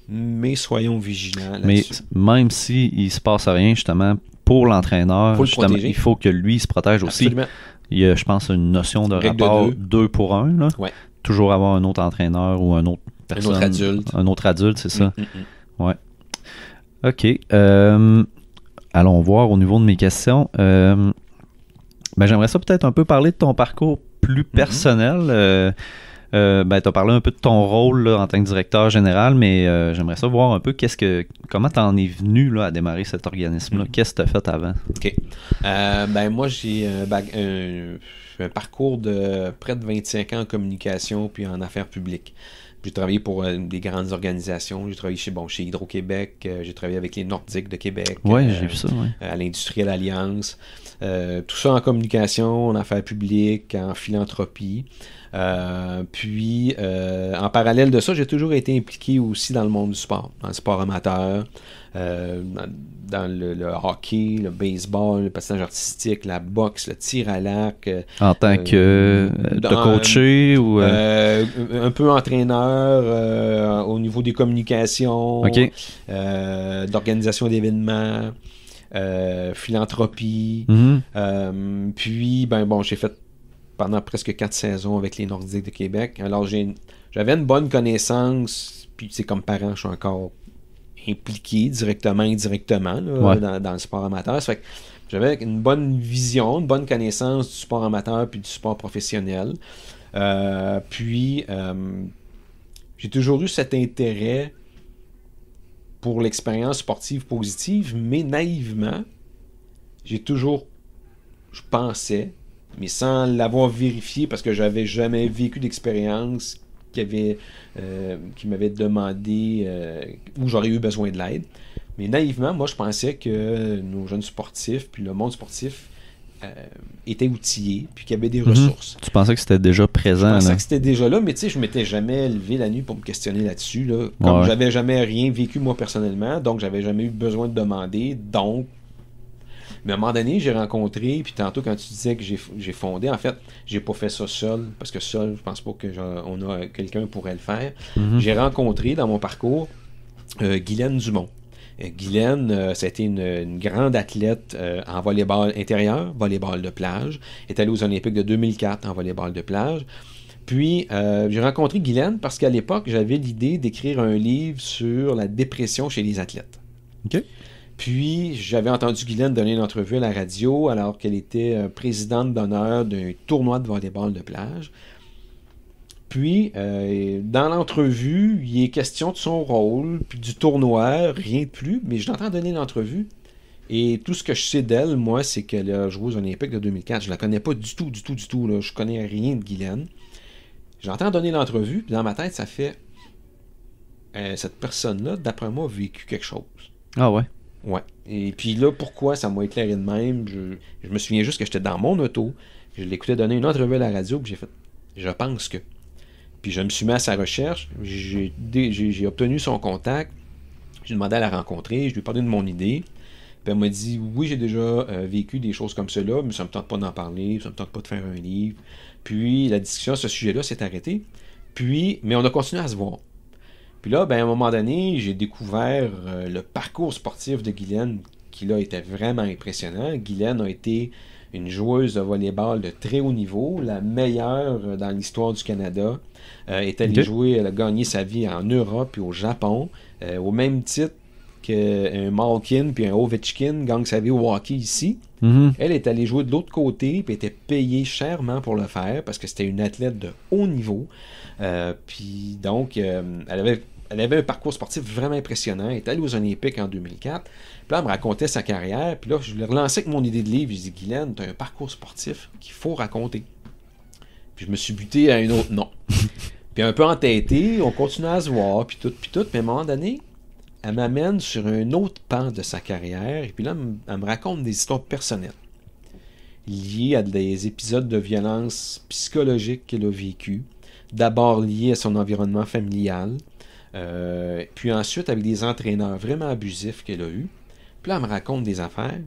mais soyons vigilants là-dessus. Mais même s'il se passe rien, justement, pour l'entraîneur, il faut que lui se protège aussi. Absolument. Il y a, je pense, une notion de rapport 2 pour 1. Là. Ouais. Toujours avoir un autre entraîneur ou un autre personne. Un autre adulte, c'est ça. Ouais. OK. Allons voir au niveau de mes questions. J'aimerais ça peut-être un peu parler de ton parcours plus personnel. Tu as parlé un peu de ton rôle là, en tant que directeur général, mais j'aimerais ça voir un peu comment tu en es venu là, à démarrer cet organisme-là. Qu'est-ce que tu as fait avant? OK. Moi, j'ai un parcours de près de 25 ans en communication puis en affaires publiques. J'ai travaillé pour des grandes organisations. J'ai travaillé chez Hydro-Québec. J'ai travaillé avec les Nordiques de Québec. Oui, j'ai vu ça. À l'Industrielle Alliance. Tout ça en communication, en affaires publiques, en philanthropie. Puis, en parallèle de ça, j'ai toujours été impliqué aussi dans le monde du sport, dans le sport amateur, dans le hockey, le baseball, le patinage artistique, la boxe, le tir à l'arc. En tant que de coacher ou... un peu entraîneur au niveau des communications, d'organisation d'événements, philanthropie. Puis, j'ai fait pendant presque 4 saisons avec les Nordiques de Québec. Alors, j'avais une bonne connaissance, puis c'est comme parent, je suis encore impliqué directement, indirectement là, dans le sport amateur. Ça fait que j'avais une bonne vision, une bonne connaissance du sport amateur puis du sport professionnel. Puis, j'ai toujours eu cet intérêt pour l'expérience sportive positive, mais naïvement, je pensais, mais sans l'avoir vérifié parce que j'avais jamais vécu d'expérience qui m'avaient demandé où j'aurais eu besoin de l'aide. Mais naïvement, moi, je pensais que nos jeunes sportifs, puis le monde sportif, étaient outillés, puis qu'il y avait des ressources. Tu pensais que c'était déjà présent? Je pensais là. que c'était déjà là, mais tu sais, je m'étais jamais levé la nuit pour me questionner là-dessus. Là. Comme j'avais jamais rien vécu moi personnellement, donc j'avais jamais eu besoin de demander, donc... Mais à un moment donné, j'ai rencontré, puis tantôt quand tu disais que j'ai fondé, en fait, j'ai pas fait ça seul, parce que seul, je pense pas qu'on a quelqu'un pourrait le faire. J'ai rencontré dans mon parcours Guylaine Dumont. Guylaine, ça a été une grande athlète en volleyball intérieur, volleyball de plage. Elle est allée aux Olympiques de 2004 en volleyball de plage. Puis, j'ai rencontré Guylaine parce qu'à l'époque, j'avais l'idée d'écrire un livre sur la dépression chez les athlètes. OK. Puis, j'avais entendu Guylaine donner une entrevue à la radio alors qu'elle était présidente d'honneur d'un tournoi de volleyball de plage. Puis, dans l'entrevue, il est question de son rôle, puis du tournoi, rien de plus, mais je l'entends donner l'entrevue. Et tout ce que je sais d'elle, moi, c'est qu'elle a joué aux Olympiques de 2004. Je la connais pas du tout, là. Je connais rien de Guylaine. J'entends donner l'entrevue, puis dans ma tête, ça fait... cette personne-là, d'après moi, a vécu quelque chose. Ah ouais? Ouais. Et puis là, pourquoi ça m'a éclairé de même? Je me souviens juste que j'étais dans mon auto, je l'écoutais donner une entrevue à la radio, puis j'ai fait... Je pense que... Puis je me suis mis à sa recherche, j'ai obtenu son contact, j'ai demandé à la rencontrer, je lui ai parlé de mon idée, puis elle m'a dit « Oui, j'ai déjà vécu des choses comme cela, mais ça me tente pas d'en parler, ça me tente pas de faire un livre. » Puis la discussion à ce sujet-là s'est arrêtée, mais on a continué à se voir. Puis là, à un moment donné, j'ai découvert le parcours sportif de Guylaine, qui là était vraiment impressionnant. Guylaine a été une joueuse de volleyball de très haut niveau, la meilleure dans l'histoire du Canada. Est allée jouer, elle a gagné sa vie en Europe et au Japon, au même titre qu'un Malkin puis un Ovechkin gagne sa vie au hockey ici. Elle est allée jouer de l'autre côté puis était payée chèrement pour le faire parce que c'était une athlète de haut niveau. Puis donc, elle avait un parcours sportif vraiment impressionnant. Elle est allée aux Olympiques en 2004. Puis là, elle me racontait sa carrière. Puis là, je l'ai relancé avec mon idée de livre. Je dis, Guylaine, tu as un parcours sportif qu'il faut raconter. Puis je me suis buté à un autre nom. Puis un peu entêté, on continue à se voir, puis tout. Puis à un moment donné, elle m'amène sur un autre pan de sa carrière. Et puis là, elle me raconte des histoires personnelles liées à des épisodes de violence psychologique qu'elle a vécu. D'abord liées à son environnement familial. Puis ensuite avec des entraîneurs vraiment abusifs qu'elle a eu. Puis là, elle me raconte des affaires.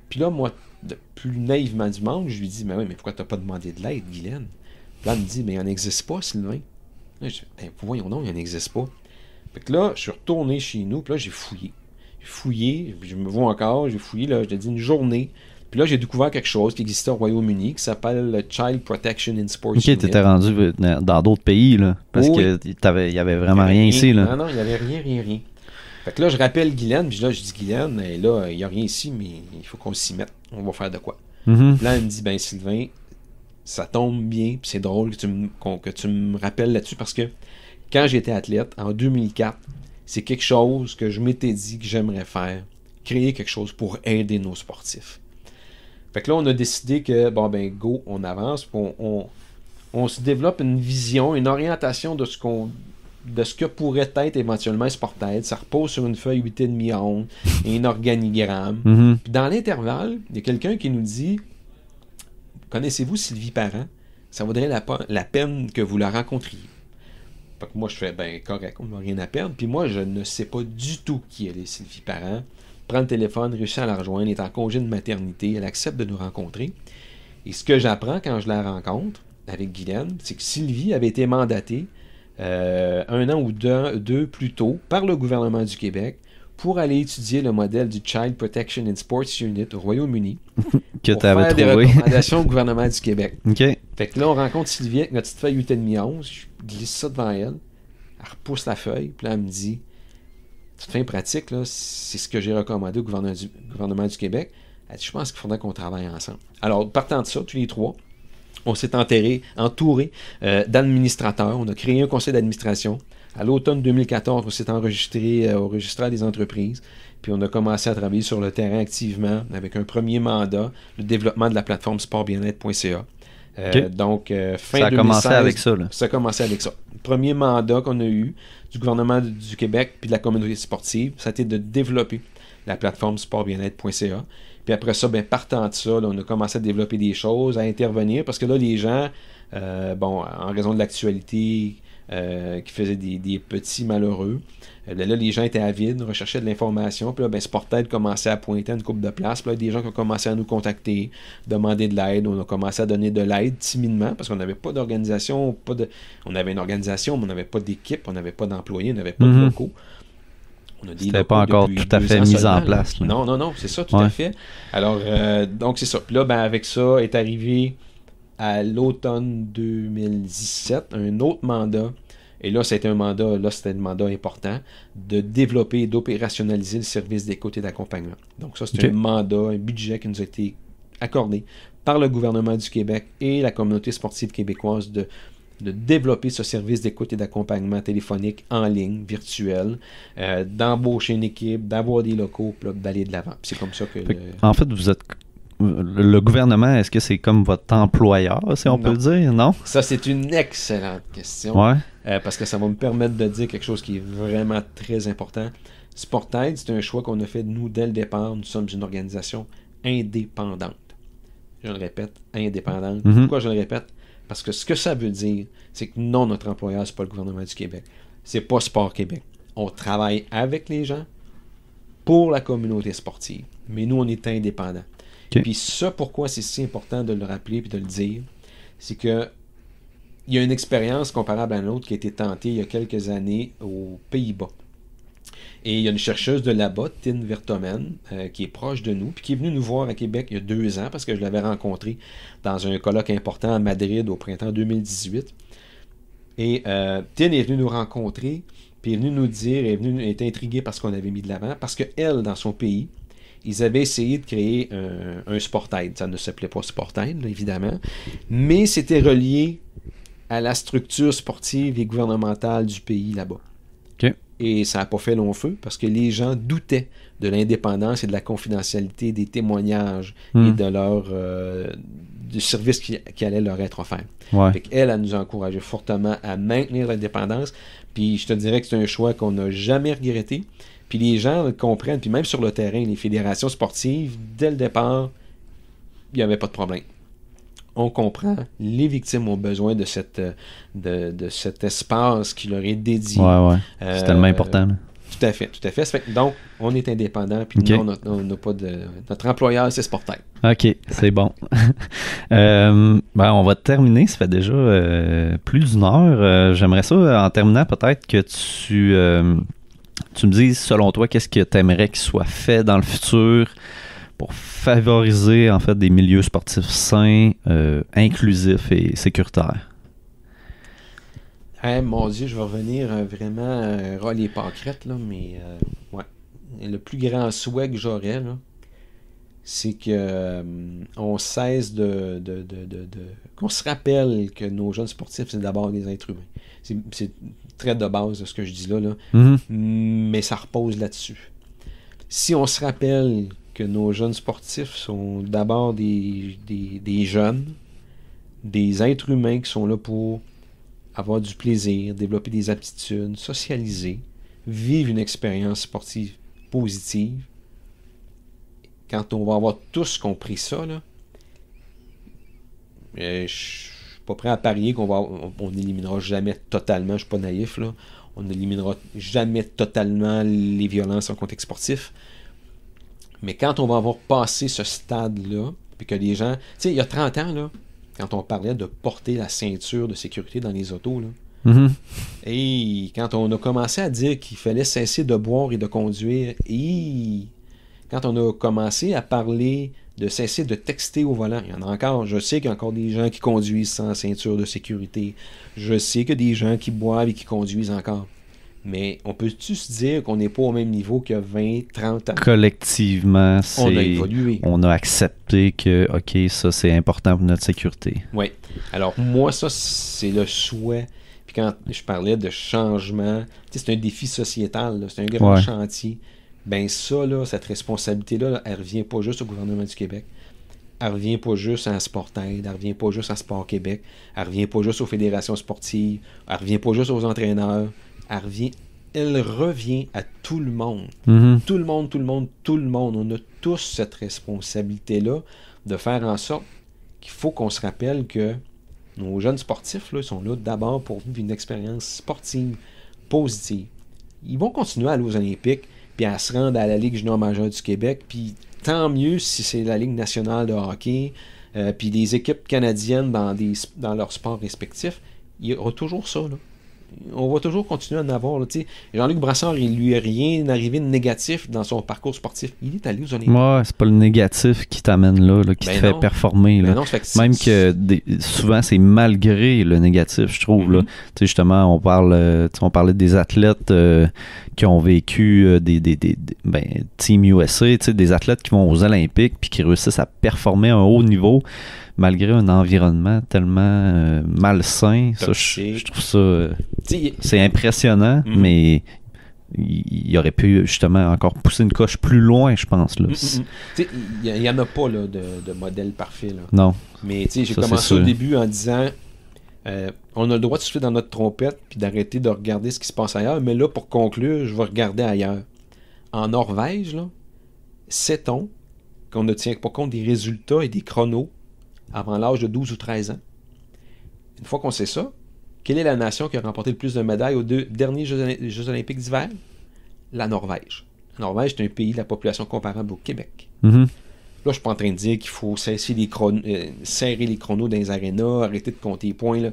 Puis là, moi, le plus naïvement du monde, je lui dis, mais oui, mais pourquoi t'as pas demandé de l'aide, Guylaine? Puis là, elle me dit, mais il n'en existe pas, Sylvain. Là, je dis, voyons donc, il n'en existe pas. Fait que là, je suis retourné chez nous, puis là, j'ai fouillé. J'ai fouillé, je me vois encore, j'ai fouillé, là, je te dis, une journée. Puis là, j'ai découvert quelque chose qui existait au Royaume-Uni, qui s'appelle le Child Protection in Sports Unit. Ok, t'étais rendu dans d'autres pays, là, parce que il y avait vraiment rien ici, là. Non, il n'y avait rien. Fait que là, je rappelle Guylaine, puis là, je dis, Guylaine, là, il n'y a rien ici, mais il faut qu'on s'y mette. On va faire de quoi? Puis là, elle me dit, ben Sylvain, ça tombe bien, puis c'est drôle que tu me rappelles là-dessus, parce que quand j'étais athlète, en 2004, c'est quelque chose que je m'étais dit que j'aimerais faire, créer quelque chose pour aider nos sportifs. Fait que là, on a décidé que, go, on avance, puis on se développe une vision, une orientation de ce que pourrait être éventuellement Sportaid. Ça repose sur une feuille 8,5 à 11 et un organigramme. Puis dans l'intervalle, il y a quelqu'un qui nous dit, connaissez-vous Sylvie Parent? Ça vaudrait la peine que vous la rencontriez. Fait que moi, je fais, correct, on n'a rien à perdre. Puis moi, je ne sais pas du tout qui elle est, Sylvie Parent. Prend le téléphone, réussit à la rejoindre, est en congé de maternité, elle accepte de nous rencontrer. Et ce que j'apprends quand je la rencontre avec Guylaine, c'est que Sylvie avait été mandatée 1 an ou deux plus tôt par le gouvernement du Québec pour aller étudier le modèle du Child Protection in Sports Unit au Royaume-Uni que pour faire des recommandations au gouvernement du Québec. Okay. Fait que là, on rencontre Sylvie avec notre petite feuille 8,5 11, je glisse ça devant elle, elle repousse la feuille, puis là, elle me dit, toute fin pratique, là, c'est ce que j'ai recommandé au gouvernement du Québec. Elle dit, je pense qu'il faudrait qu'on travaille ensemble. Alors, partant de ça, tous les trois, on s'est entouré d'administrateurs. On a créé un conseil d'administration. À l'automne 2014, on s'est enregistré au registraire des entreprises. Puis on a commencé à travailler sur le terrain activement avec un premier mandat, le développement de la plateforme sportbienêtre.ca. Okay. Donc, fin 2016. Ça a commencé avec ça, là. Ça a commencé avec ça. premier mandat qu'on a eu du gouvernement du Québec puis de la communauté sportive, ça a été de développer la plateforme sportbienêtre.ca. Puis après ça, partant de ça, là, on a commencé à développer des choses, à intervenir, parce que là, les gens, en raison de l'actualité qui faisait des petits malheureux, là, les gens étaient avides, recherchaient de l'information, puis là, Sportaid commençait à pointer à une couple de places, puis là, des gens qui ont commencé à nous contacter, demander de l'aide, on a commencé à donner de l'aide timidement, parce qu'on n'avait pas d'organisation, on avait une organisation, mais on n'avait pas d'équipe, on n'avait pas d'employés, on n'avait pas de locaux. C'était pas encore tout à fait mis en place. Là. Non, c'est ça, tout à fait. Alors, donc c'est ça. Puis là, avec ça, est arrivé à l'automne 2017, un autre mandat. Et là, c'était un mandat important de développer et d'opérationnaliser le service d'écoute et d'accompagnement. Donc ça, c'est un mandat, un budget qui nous a été accordé par le gouvernement du Québec et la communauté sportive québécoise de développer ce service d'écoute et d'accompagnement téléphonique en ligne, virtuel, d'embaucher une équipe, d'avoir des locaux, puis d'aller de l'avant. Puis c'est comme ça que... En fait, vous êtes... Le gouvernement, est-ce que c'est comme votre employeur, si on peut le dire, non? Ça, c'est une excellente question. Ouais. Parce que ça va me permettre de dire quelque chose qui est vraiment très important. Sportaid, c'est un choix qu'on a fait, nous, dès le départ. Nous sommes une organisation indépendante. Je le répète, indépendante. Pourquoi je le répète? Parce que ce que ça veut dire, c'est que non, notre employeur, c'est pas le gouvernement du Québec. C'est pas Sport Québec. On travaille avec les gens pour la communauté sportive. Mais nous, on est indépendants. Puis ça, pourquoi c'est si important de le rappeler et de le dire, c'est que il y a une expérience comparable à l'autre qui a été tentée il y a quelques années aux Pays-Bas. Et il y a une chercheuse de là-bas, Tine Vertomen, qui est proche de nous, puis qui est venue nous voir à Québec il y a 2 ans, parce que je l'avais rencontrée dans un colloque important à Madrid au printemps 2018. Et Tine est venue nous rencontrer, puis est venue nous dire, elle est intriguée par ce qu'on avait mis de l'avant, parce qu'elle, dans son pays, ils avaient essayé de créer un Sportaid. Ça ne s'appelait pas Sportaid, là, évidemment, mais c'était relié à la structure sportive et gouvernementale du pays là-bas. Et ça n'a pas fait long feu parce que les gens doutaient de l'indépendance et de la confidentialité des témoignages et de leur du service qui allait leur être offert. Elle nous a encouragé fortement à maintenir l'indépendance. Puis je te dirais que c'est un choix qu'on n'a jamais regretté. Puis les gens le comprennent. Puis même sur le terrain, les fédérations sportives, dès le départ, il n'y avait pas de problème. On comprend, les victimes ont besoin de cet espace qui leur est dédié. C'est tellement important. Là. Tout à fait. Donc, on est indépendant, puis non, on n'a pas de... Notre employeur, c'est Sportaid. OK, c'est bon. On va terminer, ça fait déjà plus d'1 heure. J'aimerais ça, en terminant, peut-être que tu me dises, selon toi, qu'est-ce que tu aimerais qu'il soit fait dans le futur pour favoriser en fait des milieux sportifs sains, inclusifs et sécuritaires. Mon Dieu, je vais revenir vraiment rôle les pâquerettes, là, mais le plus grand souhait que j'aurais, là, c'est que on cesse qu'on se rappelle que nos jeunes sportifs, c'est d'abord des êtres humains. C'est très de base de ce que je dis là. Mais ça repose là-dessus. Si on se rappelle que nos jeunes sportifs sont d'abord des jeunes, des êtres humains qui sont là pour avoir du plaisir, développer des aptitudes, socialiser, vivre une expérience sportive positive. Quand on va avoir tous compris ça, là, je suis pas prêt à parier qu'on n'éliminera jamais totalement, je suis pas naïf, là, on n'éliminera jamais totalement les violences en contexte sportif. Mais quand on va avoir passé ce stade-là, puis que les gens... Tu sais, il y a 30 ans, là, quand on parlait de porter la ceinture de sécurité dans les autos, là, et quand on a commencé à dire qu'il fallait cesser de boire et de conduire, et quand on a commencé à parler de cesser de texter au volant, il y en a encore, je sais qu'il y a encore des gens qui conduisent sans ceinture de sécurité, je sais qu'il y a des gens qui boivent et qui conduisent encore. Mais on peut-tu se dire qu'on n'est pas au même niveau qu'il y a 20, 30 ans? Collectivement, on a évolué. On a accepté que, OK, ça, c'est important pour notre sécurité. Oui. Alors, moi, ça, c'est le souhait. Puis quand je parlais de changement, c'est un défi sociétal, là, c'est un grand chantier. Ben ça, là, cette responsabilité-là, elle revient pas juste au gouvernement du Québec. elle revient pas juste à Sportaid, elle revient pas juste à Sport Québec, elle revient pas juste aux fédérations sportives, elle revient pas juste aux entraîneurs, elle revient à tout le monde. Mhm. Tout le monde, tout le monde, tout le monde. On a tous cette responsabilité-là de faire en sorte qu'il faut qu'on se rappelle que nos jeunes sportifs là, sont là d'abord pour vivre une expérience sportive positive. Ils vont continuer à aller aux Olympiques, puis à se rendre à la Ligue junior majeure du Québec, puis tant mieux si c'est la Ligue nationale de hockey, puis des équipes canadiennes dans leurs sports respectifs. Il y aura toujours ça, là. On va toujours continuer à en avoir. Là, Jean-Luc Brassard, il lui est rien arrivé de négatif dans son parcours sportif. Il est allé aux Olympiques. Ouais, c'est pas le négatif qui t'amène là, qui te fait performer. Là. Non, Même que souvent, c'est malgré le négatif, je trouve. Là. Justement, on parlait des athlètes qui ont vécu Team USA, des athlètes qui vont aux Olympiques puis qui réussissent à performer à un haut niveau malgré un environnement tellement malsain. Ça, je trouve ça... c'est impressionnant, mais il aurait pu justement encore pousser une coche plus loin, je pense. Il n'y en a pas là, de modèle parfait. Là. Non. Mais j'ai commencé au début en disant on a le droit de souffler dans notre trompette puis d'arrêter de regarder ce qui se passe ailleurs. Mais là, pour conclure, je vais regarder ailleurs. En Norvège, là, sait-on qu'on ne tient pas compte des résultats et des chronos avant l'âge de 12 ou 13 ans. Une fois qu'on sait ça, quelle est la nation qui a remporté le plus de médailles aux deux derniers Jeux olympiques d'hiver? La Norvège. La Norvège est un pays de la population comparable au Québec. Mm-hmm. Là, je suis pas en train de dire qu'il faut serrer les chronos dans les arénas, arrêter de compter les points. Là.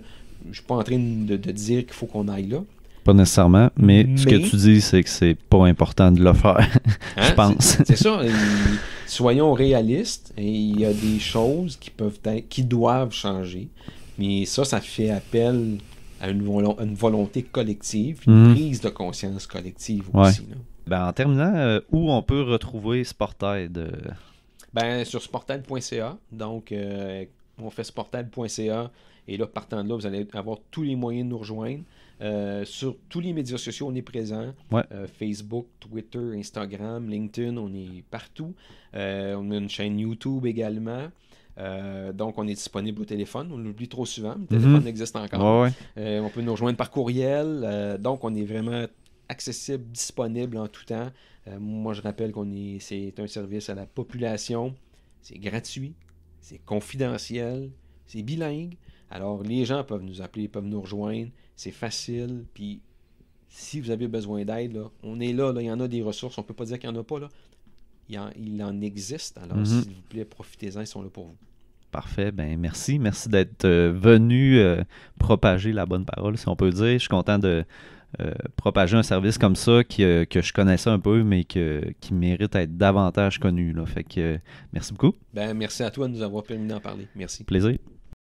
Je suis pas en train de dire qu'il faut qu'on aille là. Pas nécessairement, mais ce que tu dis, c'est que c'est pas important de le faire, je pense. C'est ça. Soyons réalistes. Et il y a des choses qui doivent changer. Mais ça fait appel à une volonté collective, une prise de conscience collective aussi. Là. En terminant, où on peut retrouver Sportaid? Sur sportaid.ca. Donc, on fait sportaid.ca. Et là, partant de là, vous allez avoir tous les moyens de nous rejoindre. Sur tous les médias sociaux, on est présent. Facebook, Twitter, Instagram, LinkedIn, on est partout. On a une chaîne YouTube également. Donc, on est disponible au téléphone. On l'oublie trop souvent. Le téléphone existe encore. On peut nous rejoindre par courriel. Donc, on est vraiment accessible, disponible en tout temps. Moi, je rappelle c'est un service à la population. C'est gratuit. C'est confidentiel. C'est bilingue. Alors, les gens peuvent nous appeler, peuvent nous rejoindre. C'est facile. Puis, si vous avez besoin d'aide, là, on est là. Il y en a des ressources. On ne peut pas dire qu'il n'y en a pas. Là. Il en existe. Alors, s'il vous plaît, profitez-en. Ils sont là pour vous. Parfait. Merci. Merci d'être venu propager la bonne parole, si on peut dire. Je suis content de propager un service comme ça que je connaissais un peu, mais qui mérite d'être davantage connu. Là. Fait que merci beaucoup. Merci à toi de nous avoir permis d'en parler. Merci. Plaisir.